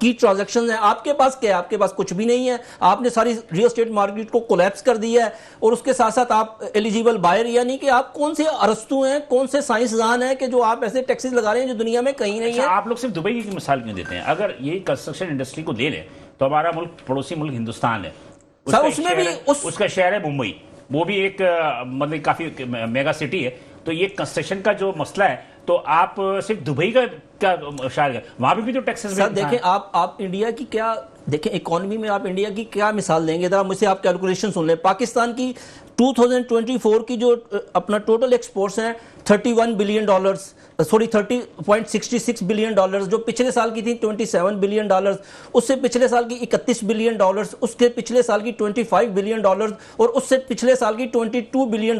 Speaker 4: की ट्रांजैक्शन है। आपके पास क्या है? आपके पास कुछ भी नहीं है। आपने सारी रियल एस्टेट मार्केट को कोलैप्स कर दिया है और उसके साथ साथ आप एलिजिबल बायर, यानी कि आप कौन से अरस्तु हैं, कौन से साइंसदान हैं कि जो आप ऐसे टैक्सेस लगा रहे हैं जो दुनिया में कहीं नहीं है।
Speaker 1: आप लोग सिर्फ दुबई की मिसाल क्यों देते हैं? अगर ये कंस्ट्रक्शन इंडस्ट्री को ले लें तो हमारा मुल्क, पड़ोसी मुल्क हिंदुस्तान है,
Speaker 4: उसमें भी
Speaker 1: उसका शहर है मुंबई, वो भी एक मतलब काफी मेगा सिटी है। तो ये कंस्ट्रक्शन का जो मसला है, तो आप सिर्फ दुबई का शायद वहां भी तो टैक्सेस।
Speaker 4: सर देखें, आप इंडिया की क्या देखें इकोनॉमी में आप इंडिया की क्या मिसाल देंगे? जरा मुझसे आप कैलकुलेशन सुन लें। पाकिस्तान की 2024 की जो अपना टोटल एक्सपोर्ट्स हैं $30.66 बिलियन, जो पिछले साल की थी $27 बिलियन, उससे पिछले साल की $31 बिलियन, उसके पिछले साल की $25 बिलियन और उससे पिछले साल की $22 बिलियन।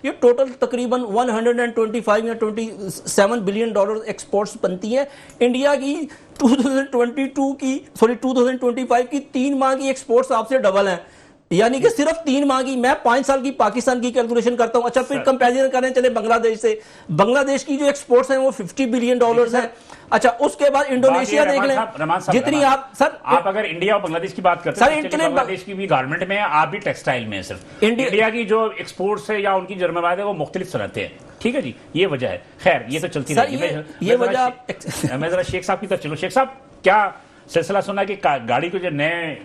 Speaker 4: ये टोटल तकरीबन 125 या $27 बिलियन एक्सपोर्ट्स बनती है। इंडिया की 2025 की 3 माह की एक्सपोर्ट्स आपसे डबल हैं, यानी कि सिर्फ 3 माह की। मैं 5 साल की पाकिस्तान की कैलकुलेशन करता हूं। अच्छा, फिर कंपैरिजन करें चले बांग्लादेश से। बांग्लादेश की जो एक्सपोर्ट्स हैं वो $50 बिलियन है। अच्छा, उसके बाद इंडोनेशिया देख लें, जितनी आप सर
Speaker 1: आप अगर इंडिया और बांग्लादेश की बात करते हैं, बांग्लादेश की भी गारमेंट में है, आप भी टेक्सटाइल में है। सिर्फ इंडिया की जो एक्सपोर्ट्स है या उनकी जर्मवाद है वो मुख्तलिफ सनतें हैं। ठीक है जी, ये वजह है। खैर, ये तो चलती रहेगी।
Speaker 4: ये वजह
Speaker 1: मैं जरा शेख साहब की तरफ चलो। शेख साहब, क्या सिलसिला सुना कि गाड़ी को जो नए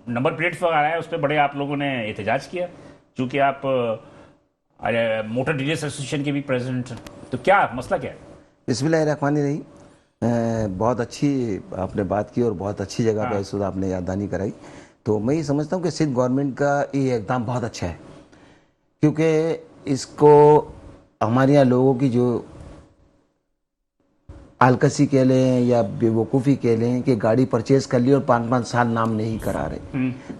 Speaker 1: नंबर प्लेट वगैरह है उस पर बड़े आप लोगों ने एहतजाज किया, क्योंकि आप मोटर डीलर्स एसोसिएशन के भी प्रेसिडेंट हैं, तो क्या मसला क्या है?
Speaker 6: बिस्मिल्लाहिर्रहमानिर्रहीम। बहुत अच्छी आपने बात की और बहुत अच्छी जगह पे इस वक्त आपने याददानी कराई। तो मैं ये समझता हूँ कि सिंध गवर्नमेंट का ये इक़दाम बहुत अच्छा है, क्योंकि इसको हमारे यहाँ लोगों की जो आलकसी कह लें या बेवकूफ़ी कह लें कि गाड़ी परचेज कर ली और 5-5 साल नाम नहीं करा रहे,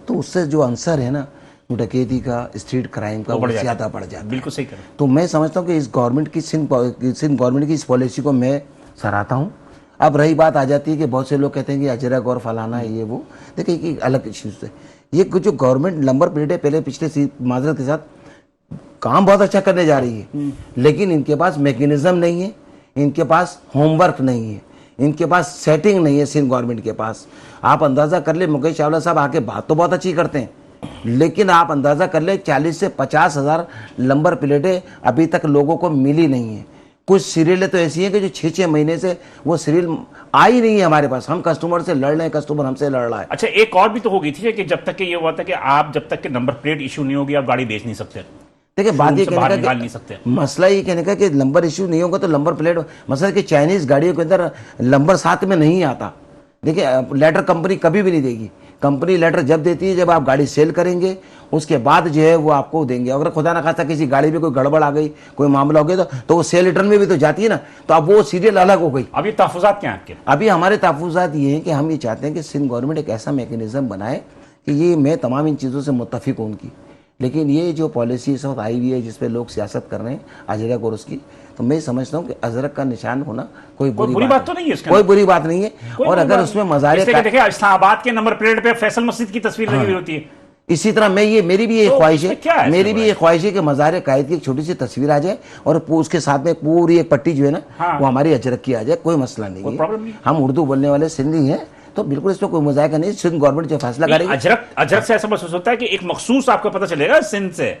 Speaker 6: तो उससे जो आंसर है ना डकैती का, स्ट्रीट क्राइम का, वो ज़्यादा बढ़ जाता है।
Speaker 1: बिल्कुल सही करें।
Speaker 6: तो मैं समझता हूँ कि इस गवर्नमेंट की सिंध गवर्नमेंट की इस पॉलिसी को मैं सराहता हूँ। अब रही बात आ जाती है कि बहुत से लोग कहते हैं कि अजरक और फलाना है ये वो, देखिए एक अलग इश्यूज है। ये जो गवर्नमेंट नंबर प्लेट है, पहले पिछले माजरत के साथ काम बहुत अच्छा करने जा रही है, लेकिन इनके पास मैकेनिज्म नहीं है, इनके पास होमवर्क नहीं है, इनके पास सेटिंग नहीं है सिंध गवर्नमेंट के पास। आप अंदाज़ा कर ले, मुकेश चावला साहब आके बात तो बहुत अच्छी करते हैं, लेकिन आप अंदाज़ा कर ले 40 से 50 हज़ार नंबर प्लेटें अभी तक लोगों को मिली नहीं है। कुछ सीरियलें तो ऐसी हैं कि जो 6-6 महीने से वो सीरियल आई नहीं है हमारे पास। हम कस्टमर से लड़ रहे हैं, कस्टमर हमसे लड़ रहा है।
Speaker 1: अच्छा, एक और भी तो हो गई थी कि जब तक कि ये हुआ था कि आप जब तक कि नंबर प्लेट इशू नहीं होगी आप गाड़ी बेच नहीं सकते।
Speaker 6: देखिए, बात ये कहने का
Speaker 1: नहीं सकते,
Speaker 6: मसला ये कहने का कि नंबर इशू नहीं होगा तो नंबर प्लेट, मसला कि चाइनीज गाड़ियों के अंदर नंबर साथ में नहीं आता। देखिए, लेटर कंपनी कभी भी नहीं देगी। कंपनी लेटर जब देती है जब आप गाड़ी सेल करेंगे, उसके बाद जो है वो आपको देंगे। अगर खुदा ना खास्ता किसी गाड़ी में कोई गड़बड़ आ गई, कोई मामला हो गया, तो वो सेल रिटर्न में भी तो जाती है ना, तो अब वो सीरियल अलग हो गई।
Speaker 1: अभी तहफुजात क्या है आपके?
Speaker 6: अभी हमारे तहफुजात ये हैं कि हम ये चाहते हैं कि सिंध गवर्नमेंट एक ऐसा मैकेनिज्म बनाए कि ये, मैं तमाम इन चीज़ों से मुत्तफिक हूँ उनकी, लेकिन ये जो पॉलिसी इस वक्त आई हुई है जिसपे लोग सियासत कर रहे हैं अजरक और उसकी, तो मैं समझता हूँ कि अजरक का निशान होना कोई बुरी बात
Speaker 1: तो नहीं है,
Speaker 6: कोई बुरी बात नहीं है। और अगर उसमें मज़ारे,
Speaker 1: देखिए इस्लामाबाद के नंबर प्लेट पे फैसल मस्जिद की तस्वीर लगी हुई होती है,
Speaker 6: इसी तरह मेरी भी ये ख्वाहिश है, मेरी भी ये ख्वाहिश है कि मज़ार कायद की एक छोटी सी तस्वीर आ जाए और उसके साथ में पूरी एक पट्टी जो है ना वो हमारी अजरक की आ जाए। कोई मसला नहीं है, हम उर्दू बोलने वाले सिंधी हैं, तो बिल्कुल इसमें कोई मजाक नहीं। सिंध गवर्नमेंट जो फैसला करेगी,
Speaker 1: अजरक से ऐसा महसूस होता है कि एक मखसूस आपको पता चलेगा सिंध से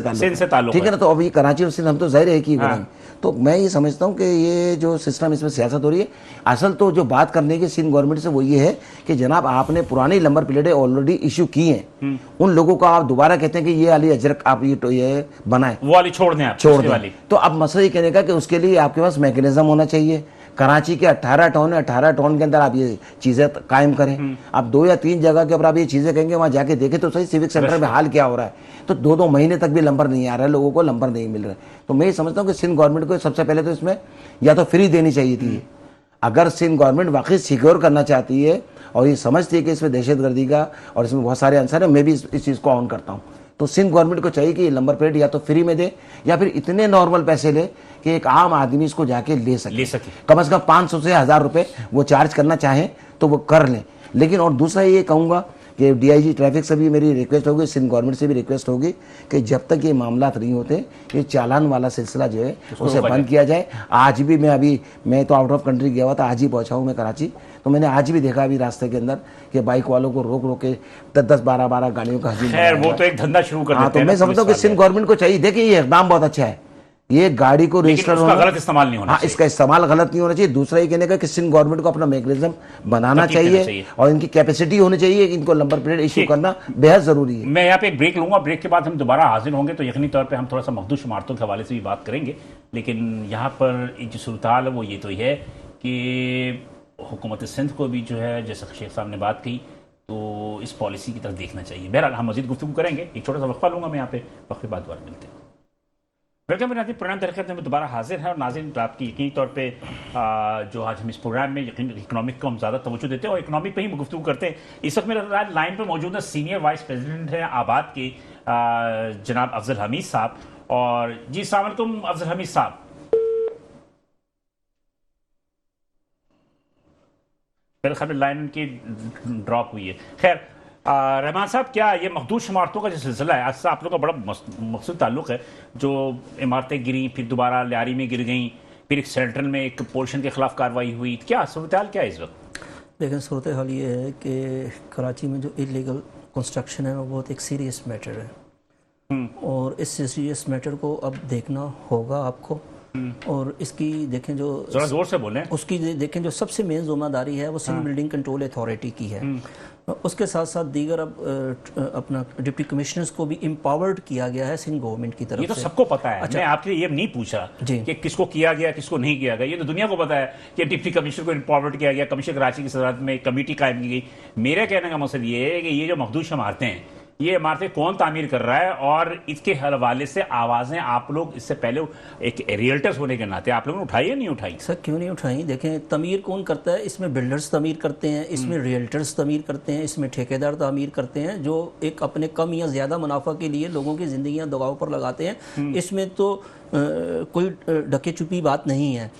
Speaker 1: ताल्लुक,
Speaker 6: ठीक है ना। तो अभी कराची और सिंध हम तो जाहिर है कि करेंगे। तो मैं ये समझता हूँ कि ये जो सिस्टम, इसमें सियासत हो रही है, असल तो जो बात करने की सिंध गवर्नमेंट से वो ये है कि जनाब आपने पुरानी नंबर प्लेटें ऑलरेडी इशू की हैं, उन लोगों को आप दोबारा कहते हैं कि ये वाली अजरक आप ये बनाए,
Speaker 1: वो वाली छोड़ दें,
Speaker 6: तो अब मसला ये कहने का कि उसके लिए आपके पास मैकेनिज्म होना चाहिए। कराची के 18 टाउन है, 18 टाउन के अंदर आप ये चीज़ें कायम करें। आप 2 या 3 जगह के ऊपर आप ये चीज़ें कहेंगे, वहाँ जाके देखें तो सही सिविक सेंटर में हाल क्या हो रहा है। तो 2-2 महीने तक भी नंबर नहीं आ रहा है, लोगों को नंबर नहीं मिल रहा है। तो मैं ये समझता हूँ कि सिंध गवर्नमेंट को सबसे पहले तो इसमें या तो फ्री देनी चाहिए थी, अगर सिंध गवर्नमेंट वाकई सिक्योर करना चाहती है और ये समझती है कि इसमें दहशतगर्दी का और इसमें बहुत सारे आंसर है, मैं भी इस चीज़ को ऑन करता हूँ। तो सिंध गवर्नमेंट को चाहिए कि ये नंबर प्लेट या तो फ्री में दे या फिर इतने नॉर्मल पैसे ले कि एक आम आदमी इसको जाके ले सके। कम से कम 500 से 1000 रुपये वो चार्ज करना चाहें तो वो कर लें। लेकिन और दूसरा ये कहूँगा कि डीआईजी ट्रैफिक से भी मेरी रिक्वेस्ट होगी, सिंध गवर्नमेंट से भी रिक्वेस्ट होगी कि जब तक ये मामला नहीं होते ये चालान वाला सिलसिला जो है उसे बंद किया जाए। आज भी मैं तो आउट ऑफ कंट्री गया हुआ था, आज ही पहुंचा हूँ मैं कराची, तो मैंने आज भी देखा अभी रास्ते के अंदर कि बाइक वालों को रोक के 10-10, 12-12 गाड़ियों का हजूम।
Speaker 1: खैर वो तो एक धंधा शुरू कर देते हैं।
Speaker 6: तो मैं समझता हूँ कि सिंध गवर्नमेंट को चाहिए, देखिए ये इकदाम बहुत अच्छा है, ये गाड़ी को रजिस्टर होना,
Speaker 1: गलत इस्तेमाल नहीं होना चाहिए।
Speaker 6: इसका इस्तेमाल गलत नहीं होना चाहिए। दूसरा ये कहने का कि सिंध गवर्नमेंट को अपना मैकेनिज्म बनाना चाहिए और इनकी कैपेसिटी होनी चाहिए, इनको नंबर प्लेट इश्यू करना बेहद जरूरी है।
Speaker 1: मैं यहाँ पे एक ब्रेक लूंगा, ब्रेक के बाद हम दोबारा हाजिर होंगे तो यकीनी तौर पे हम थोड़ा सा मखदूश इमारतों के हवाले से भी बात करेंगे। लेकिन यहाँ पर एक जो सूरत-ए-हाल है वो ये तो है कि हुकूमत सिंध को भी जो है, जैसे शेख साहब ने बात कही, तो इस पॉलिसी की तरफ देखना चाहिए। बहरहाल हम मजीद गुफ्तगू करेंगे, एक छोटा सा वक्फा लूंगा मैं यहाँ पे, वक्त के बाद दोबारा मिलते हैं। वेलकम मेरे नाज़रीन, प्रोग्राम तरीक़त में दोबारा हाजिर है। और नाज़रीन आपकी यकीनी तौर पे जो आज हम इस प्रोग्राम में इकनॉमिक को हम ज़्यादा तवज्जो देते हैं और इकनॉमिक पे ही गुफ्तगू करते हैं। इस वक्त मेरे लाइन पर मौजूद है सीनियर वाइस प्रेसिडेंट है आबाद के जनाब अफजल हमीद साहब। और जी अस्सलाम वालेकुम अफजल हमीद साहब। मेरे ख्याल में लाइन की ड्रॉप हुई है। खैर रहमान साहब, क्या ये मखदूश इमारतों का जो सिलसिला है, आज से आप लोगों का बड़ा मकसूद ताल्लुक है, जो इमारतें गिरी फिर दोबारा लियारी में गिर गई, फिर एक सेंट्रल में एक पोर्शन के खिलाफ कार्रवाई हुई, क्या सूरत-ए-हाल क्या है इस वक्त?
Speaker 4: लेकिन सूरत हाल ये है कि कराची में जो इलीगल कंस्ट्रक्शन है वो बहुत एक सीरियस मैटर है और इस सीरियस मैटर को अब देखना होगा आपको। और इसकी देखें जो
Speaker 1: जरा जोर से बोलें,
Speaker 4: उसकी देखें जो सबसे मेन जिम्मेदारी है वो सिंध बिल्डिंग कंट्रोल अथॉरिटी की है। उसके साथ साथ दीगर अब अपना डिप्टी कमिश्नर्स को भी एम्पावर्ड किया गया है सिंध गवर्नमेंट की तरफ से।
Speaker 1: ये तो सबको पता है।
Speaker 4: अच्छा,
Speaker 1: मैं आपसे ये नहीं पूछा कि किसको किया गया किसको नहीं किया गया, ये तो दुनिया को पता है कि डिप्टी कमिश्नर को एम्पावर्ड किया गया, कमिश्नर कराची की सदारत में कमेटी कायम की गई। मेरे कहने का मकसद ये है कि ये जो मखदूश इमारतें हैं, ये इमारतें कौन तामीर कर रहा है और इसके हवाले से आवाज़ें आप लोग इससे पहले एक रियल्टर्स होने के नाते आप लोगों ने उठाई या नहीं उठाई?
Speaker 4: सर क्यों नहीं उठाई? देखें तमीर कौन करता है, इसमें बिल्डर्स तमीर करते हैं, इसमें रियल्टर्स तमीर करते हैं, इसमें ठेकेदार तमीर करते हैं जो एक अपने कम या ज़्यादा मुनाफा के लिए लोगों की ज़िंदगियां दबाव पर लगाते हैं। इसमें तो कोई ढके छुपी बात नहीं है।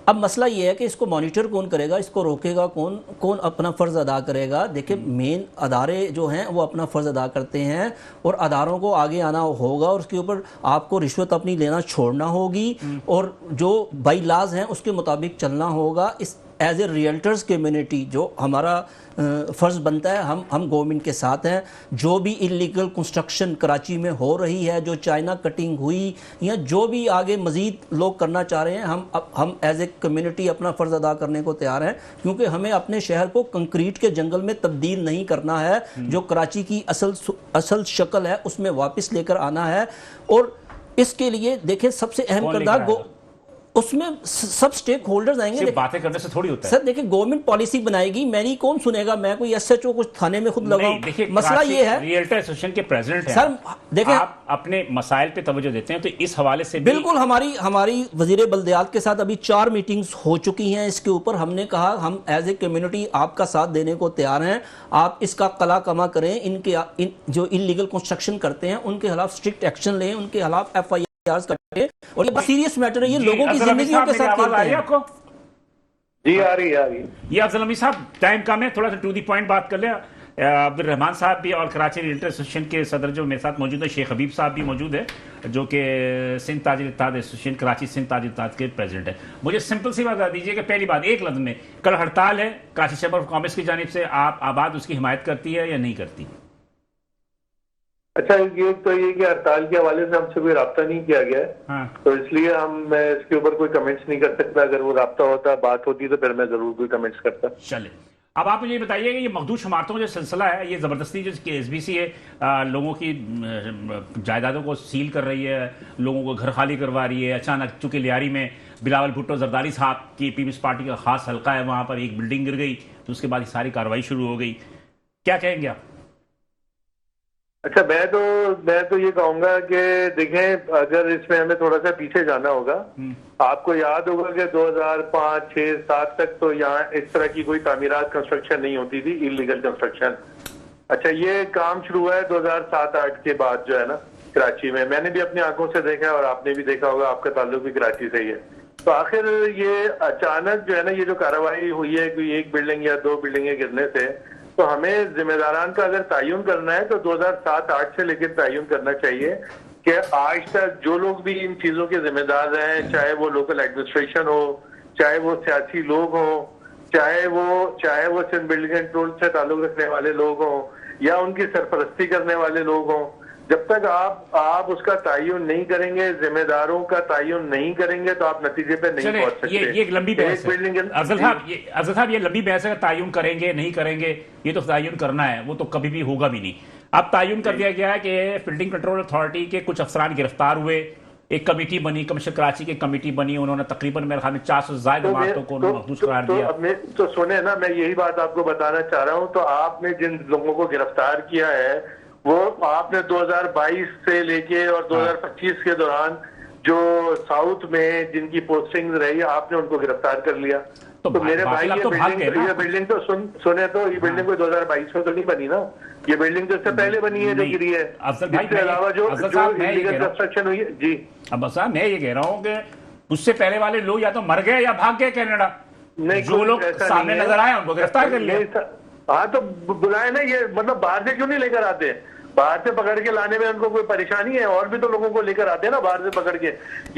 Speaker 4: अब मसला ये है कि इसको मॉनिटर कौन करेगा, इसको रोकेगा कौन, कौन अपना फ़र्ज़ अदा करेगा। देखिए मेन अदारे जो हैं वो अपना फ़र्ज़ अदा करते हैं और अदारों को आगे आना होगा और उसके ऊपर आपको रिश्वत अपनी लेना छोड़ना होगी और जो बाई लाज हैं उसके मुताबिक चलना होगा। इस एज ए रियल्टर्स कम्युनिटी जो हमारा फ़र्ज़ बनता है, हम गवर्नमेंट के साथ हैं। जो भी इलीगल कंस्ट्रक्शन कराची में हो रही है, जो चाइना कटिंग हुई या जो भी आगे मज़ीद लोग करना चाह रहे हैं, हम एज ए कम्युनिटी अपना फ़र्ज़ अदा करने को तैयार हैं, क्योंकि हमें अपने शहर को कंक्रीट के जंगल में तब्दील नहीं करना है। जो कराची की असल शक्ल है उसमें वापस लेकर आना है। और इसके लिए देखें सबसे अहम किरदार उसमें सब स्टेक होल्डर्स आएंगे।
Speaker 1: बातें करने से थोड़ी होता है
Speaker 4: सर। देखिए गवर्नमेंट पॉलिसी बनाएगी, मेरी कौन सुनेगा, मैं कोई एसएचओ कुछ थाने में खुद लगाऊं। मसला ये है,
Speaker 1: रियल्टर एसोसिएशन के प्रेसिडेंट हैं
Speaker 4: सर। देखिए
Speaker 1: आप अपने मसाइल पे तवज्जो देते हैं तो इस हवाले से
Speaker 4: बिल्कुल हमारी वजीर बल्दियात के साथ अभी 4 मीटिंग्स हो चुकी हैं इसके ऊपर। हमने कहा हम एज ए कम्युनिटी आपका साथ देने को तैयार हैं, आप इसका कला कमा करें, इनके जो इलीगल कंस्ट्रक्शन करते हैं उनके खिलाफ स्ट्रिक्ट एक्शन लें, उनके खिलाफ FIR करते। और ये सीरियस मैटर है, ये लोगों की जिंदगियों के साथ खेलते हैं।
Speaker 1: आपको
Speaker 3: जी आ रही है।
Speaker 1: ये अफजल हमीद साहब टाइम कम है, थोड़ा सा टू दी पॉइंट बात कर ले। अब्दुल रहमान साहब भी और कराची रियल्टर एसोसिएशन के सदर जो मेरे साथ मौजूद है, शेख हबीब साहब भी मौजूद है जो कि सिंध ताजिर इत्तेहाद एसोसिएशन कराची सिंध ताजिर इत्तेहाद के प्रेसिडेंट है। मुझे सिंपल सी बात बता दीजिए कि पहली बात एक लफ्ज में, कल हड़ताल है कराची चैम्बर ऑफ कॉमर्स की जानिब से, आप आबाद उसकी हिमायत करती है या नहीं करती?
Speaker 3: अच्छा, ये तो ये कि हड़ताल के हवाले से हमसे कोई राब्ता नहीं किया गया है।
Speaker 1: हाँ।
Speaker 3: तो इसलिए मैं इसके ऊपर कोई कमेंट्स नहीं कर सकता। अगर वो राब्ता होता, बात होती तो फिर मैं जरूर कोई कमेंट्स करता।
Speaker 1: चले, अब आप मुझे ये बताइए कि ये मखदूश इमारतों का जो सिलसिला है, ये ज़बरदस्ती जो SBC है लोगों की जायदादों को सील कर रही है, लोगों को घर खाली करवा रही है। अचानक चूंकि लियारी में बिलावल भुट्टो जरदारी साहब की पीपल्स पार्टी का खास हल्का है, वहाँ पर एक बिल्डिंग गिर गई तो उसके बाद सारी कार्रवाई शुरू हो गई। क्या कहेंगे आप?
Speaker 3: अच्छा, मैं तो ये कहूंगा कि देखें, अगर इसमें हमें थोड़ा सा पीछे जाना होगा। आपको याद होगा कि 2005, 6, 7 तक तो यहाँ इस तरह की कोई तामीरात कंस्ट्रक्शन नहीं होती थी, इलीगल कंस्ट्रक्शन। अच्छा, ये काम शुरू हुआ है 2007-8 के बाद जो है ना कराची में। मैंने भी अपनी आंखों से देखा है और आपने भी देखा होगा, आपका ताल्लुक भी कराची से ही है। तो आखिर ये अचानक जो है ना, ये जो कार्रवाई हुई है कोई एक बिल्डिंग या 2 बिल्डिंगें गिरने से, तो हमें जिम्मेदारान का अगर तयन करना है तो 2007-8 से लेकर तयन करना चाहिए कि आज तक जो लोग भी इन चीजों के जिम्मेदार हैं, चाहे वो लोकल एडमिनिस्ट्रेशन हो, चाहे वो सियासी लोग हों, चाहे वो सिंध बिल्डिंग कंट्रोल से ताल्लुक रखने वाले लोग हों या उनकी सरपरस्ती करने वाले लोग हों, जब तक आप उसका तयन नहीं करेंगे, जिम्मेदारों का तयन नहीं करेंगे, तो आप नतीजे पे नहीं पहुंच सकते।
Speaker 1: ये एक लंबी बहस है अफजल साहब, ये लंबी बहस है। तयन करेंगे नहीं करेंगे, ये तो तयन करना है, वो तो कभी भी होगा भी नहीं। अब तयन कर दिया गया है कि बिल्डिंग कंट्रोल अथॉरिटी के कुछ अफसरान गिरफ्तार हुए, एक कमेटी बनी, कमिश्नर कराची की कमेटी बनी, उन्होंने तकरीबन मेरे ख्याल में 400 से ज्यादा इमारतों को महफूज करार दिया।
Speaker 3: तो सुने ना, मैं यही बात आपको बताना चाह रहा हूँ। तो आपने जिन लोगों को गिरफ्तार किया है, वो आपने 2022 से लेके और 2025 के दौरान जो साउथ में जिनकी पोस्टिंग रही, आपने उनको गिरफ्तार कर लिया। तो मेरे भाई, ये बिल्डिंग तो सुने तो ये बिल्डिंग कोई 2022 में तो नहीं बनी ना, ये बिल्डिंग तो इससे पहले बनी है जो गिरी है। इसके अलावा जो इलीगल कंस्ट्रक्शन हुई है। जी
Speaker 1: अब साहब, मैं ये कह रहा हूँ कि उससे पहले वाले लोग या तो मर गए या भाग गए कनाडा।
Speaker 3: नहीं,
Speaker 1: जो लोग सामने नजर आए उनको गिरफ्तार कर लिया।
Speaker 3: हाँ, तो बुलाए ना, ये मतलब बाहर से क्यों नहीं लेकर आते? बाहर से पकड़ के लाने में उनको कोई परेशानी है? और भी तो लोगों को लेकर आते हैं ना बाहर से पकड़ के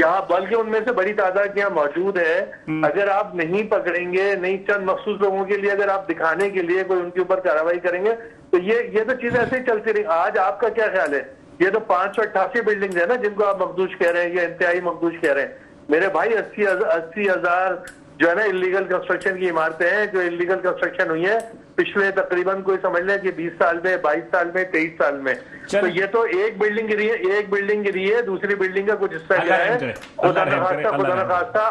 Speaker 3: यहाँ, बल्कि उनमें से बड़ी तादाद यहाँ मौजूद है। अगर आप नहीं पकड़ेंगे, नहीं चंद मखसूस लोगों के लिए अगर आप दिखाने के लिए कोई उनके ऊपर कार्रवाई करेंगे, तो ये तो चीजें ऐसे ही चलती रही। आज आपका क्या ख्याल है? ये तो 588 बिल्डिंग है ना जिनको आप मखदूश कह रहे हैं या इंतहाई मखदूश कह रहे हैं। मेरे भाई 80,000 जो है ना इलीगल कंस्ट्रक्शन की इमारतें हैं, जो इलीगल कंस्ट्रक्शन हुई है पिछले तकरीबन कोई समझ लें कि 20 साल में, 22 साल में, 23 साल में। तो ये तो एक बिल्डिंग गिरी है, दूसरी बिल्डिंग का कुछ हिस्सा गिरा है। खुदा न खास्ता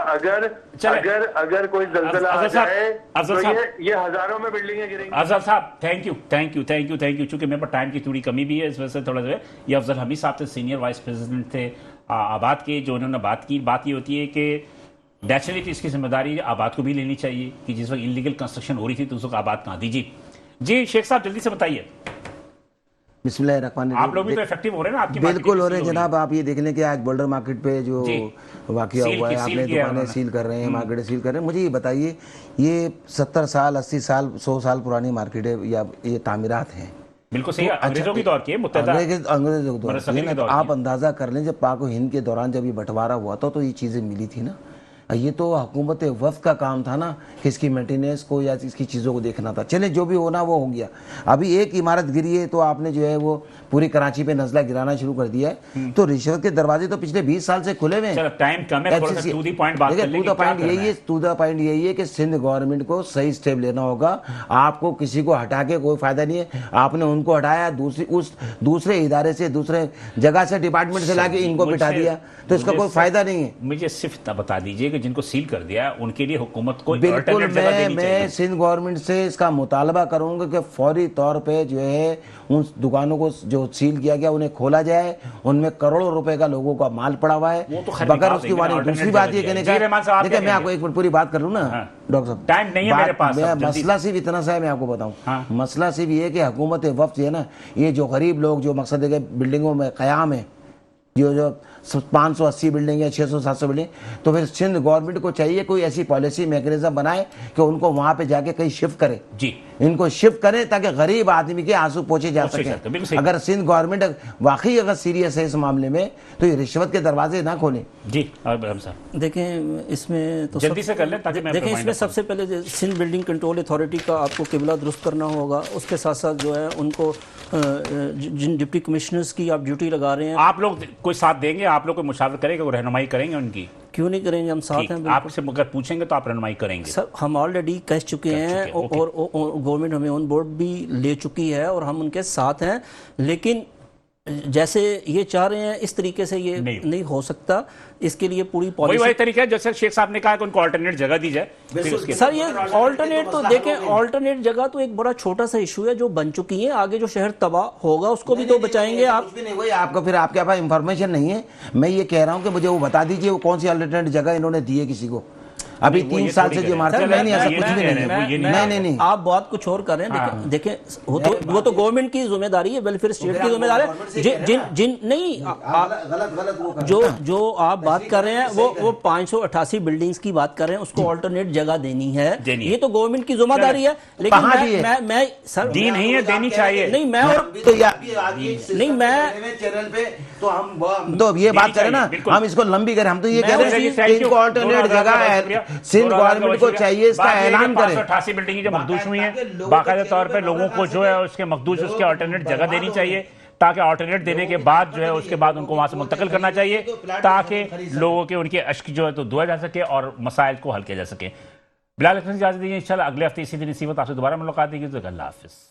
Speaker 3: अगर कोई जल्जला आ जाए तो ये हजारों में बिल्डिंगें गिरेंगी।
Speaker 1: अफजल साहब, थैंक यू। चूंकि मेरे पास टाइम की थोड़ी कमी भी है, इस वजह से थोड़ा सा ये अफजल हमीद साहब थे, सीनियर वाइस प्रेसिडेंट थे आबाद के, जो उन्होंने बात ये होती है कि नेचुरली इसकी जिम्मेदारी आबाद को भी लेनी चाहिए कि जिस वक्त इलीगल कंस्ट्रक्शन हो रही थी तो उस वक्त आबाद कहाँ दीजिए। जी शेख साहब, जल्दी से बताइए।
Speaker 6: बिस्मिल्लाहिर्रहमानिर्रहीम।
Speaker 1: आप लोग भी तो इफेक्टिव हो रहे हैं ना, आपकी
Speaker 6: बिल्कुल हो रहे हैं जनाब। आप ये देख लें कि आज बोल्डर मार्केट पे जो वाकया हुआ है, आपने दुकानें सील कर रहे हैं, मार्केटें सील कर रहे हैं। मुझे ये बताइए, ये 70 साल, 80 साल, 100 साल पुरानी मार्केट है या ये तामीरात हैं?
Speaker 1: बिल्कुल सही। अंग्रेजों की दौर की,
Speaker 6: अंग्रेजों के दौर। आप अंदाजा कर लें, जब पाक हिंद के दौरान जब ये बंटवारा हुआ था तो ये चीज़ें मिली थी ना। ये तो हुकूमत वफ़ का काम था ना कि इसकी मेंटेनेंस को या इसकी चीज़ों को देखना था। चले, जो भी होना वो हो गया। अभी एक इमारत गिरी है तो आपने जो है वो पूरी कराची पे नज़ला गिराना शुरू कर दिया है। तो रिश्वत के दरवाजे तो पिछले 20 साल से खुले हुए हैं।
Speaker 1: टाइम कम है, थोड़ा सा टू द पॉइंट
Speaker 6: यही है कि सिंध गवर्नमेंट को सही स्टेप लेना होगा। आपको किसी को हटा के कोई फायदा नहीं है। आपने उनको हटाया, दूसरे इदारे से, दूसरे जगह से, डिपार्टमेंट से लाके इनको बिठा दिया, तो इसका कोई फायदा नहीं है।
Speaker 1: मुझे सिर्फ बता दीजिए कि जिनको सील कर दिया उनके लिए हुकूमत को
Speaker 6: बिल्कुल मैं सिंध गवर्नमेंट से इसका मुतालबा करूंगा कि फौरी तौर पे जो है उन दुकानों को जो सील किया गया उन्हें खोला जाए। उनमें करोड़ों रुपए का लोगों का माल पड़ा हुआ है, बगैर उसकी वार्निंग। दूसरी बात ये कहने का, देखिए मैं आपको एक मिनट पूरी बात कर लूँ ना डॉक्टर साहब,
Speaker 1: टाइम नहीं है मेरे पास।
Speaker 6: मसला सिर्फ इतना सा है, मैं आपको बताऊं। मसला सिर्फ ये है कि हुकूमत वफ़ जो है ना, ये जो गरीब लोग जो मकसद है बिल्डिंगों में क़याम है, जो 580 बिल्डिंग या 600-700 बिल्डिंग, तो फिर सिंध गवर्नमेंट को चाहिए कोई ऐसी पॉलिसी मैकेनिज्म बनाए कि उनको वहां पे जाके कहीं शिफ्ट करे
Speaker 1: जी,
Speaker 6: इनको शिफ्ट करें ताकि गरीब आदमी के आंसू पोछे जा सके। अगर सिंध गवर्नमेंट वाकई अगर सीरियस है इस मामले में तो ये रिश्वत के दरवाजे ना खोलें।
Speaker 1: जी
Speaker 4: देखें, इसमें तो
Speaker 1: जल्दी से कर लें ताकि मैं
Speaker 4: देखें, इसमें सबसे पहले सिंध बिल्डिंग कंट्रोल अथॉरिटी का आपको किबला दुरुस्त करना होगा। उसके साथ साथ जो है उनको जिन डिप्टी कमिश्नर्स की आप ड्यूटी लगा रहे हैं,
Speaker 1: आप लोग कोई साथ देंगे, आप लोग कोई मुशावरा करेंगे, कोई रहनुमाई करेंगे उनकी?
Speaker 4: क्यों नहीं करेंगे, हम साथ हैं।
Speaker 1: आपसे अगर पूछेंगे तो आप रहनुमाई करेंगे?
Speaker 4: सर, हम ऑलरेडी कह चुके हैं और गवर्नमेंट हमें ऑन बोर्ड भी ले चुकी है और हम उनके साथ हैं। लेकिन जैसे ये चाह रहे हैं इस तरीके से ये नहीं हो सकता। इसके लिए पूरी पॉलिसी
Speaker 1: वही तरीका है जैसे शेख साहब ने कहा कि उनको अल्टरनेट जगह दी जाए। फिर उसके
Speaker 4: सर ये ऑल्टरनेट तो देखें, ऑल्टरनेट जगह तो एक बड़ा छोटा सा इशू है जो बन चुकी है। आगे जो शहर तबाह होगा उसको भी तो बचाएंगे आप।
Speaker 6: कुछ भी नहीं, वही आपको फिर आपके पास इंफॉर्मेशन नहीं है। मैं ये कह रहा हूँ कि मुझे वो बता दीजिए वो कौन सी अल्टरनेट जगह इन्होंने दी है किसी को। अभी 3 साल से जो इमारतें नहीं, ऐसा कुछ भी नहीं है।
Speaker 4: आप बहुत कुछ और कर रहे हैं। देखें वो तो गवर्नमेंट की जिम्मेदारी है, वेलफेयर स्टेट की जिम्मेदारी है। जिन नहीं जो आप बात कर रहे हैं वो 588 बिल्डिंग्स की बात कर रहे हैं, उसको ऑल्टरनेट जगह देनी है, ये तो गवर्नमेंट की जिम्मेदारी है। लेकिन मैं सर
Speaker 1: दी नहीं है, देनी चाहिए।
Speaker 4: नहीं मैं और नहीं मैं
Speaker 6: चैनल पे तो हम तो ये बात करें ना, हम इसको लंबी करें। हम तो ये कह रहे हैं कि इनको ऑल्टरनेट जगह सिंध गवर्नमेंट को चाहिए इसका ऐलान करें।
Speaker 1: 588 बिल्डिंग जो मखदूश हुई है, बाकायदा तौर पे लोगों को जो है उसके मखदूश उसके ऑल्टरनेट जगह देनी चाहिए, ताकि ऑल्टरनेट देने के बाद जो है उसके बाद उनको वहां से मुंतकिल करना चाहिए, ताकि लोगों के उनके अश्क जो है तो धोया जा सके और मसाइल को हल किया जा सके। बिलाल इजाजत दीजिए, इंशाल्लाह अगले हफ्ते इसी दिन इसी वक्त आपसे दोबारा मुलाकात होगी। तो अल्लाह हाफिज।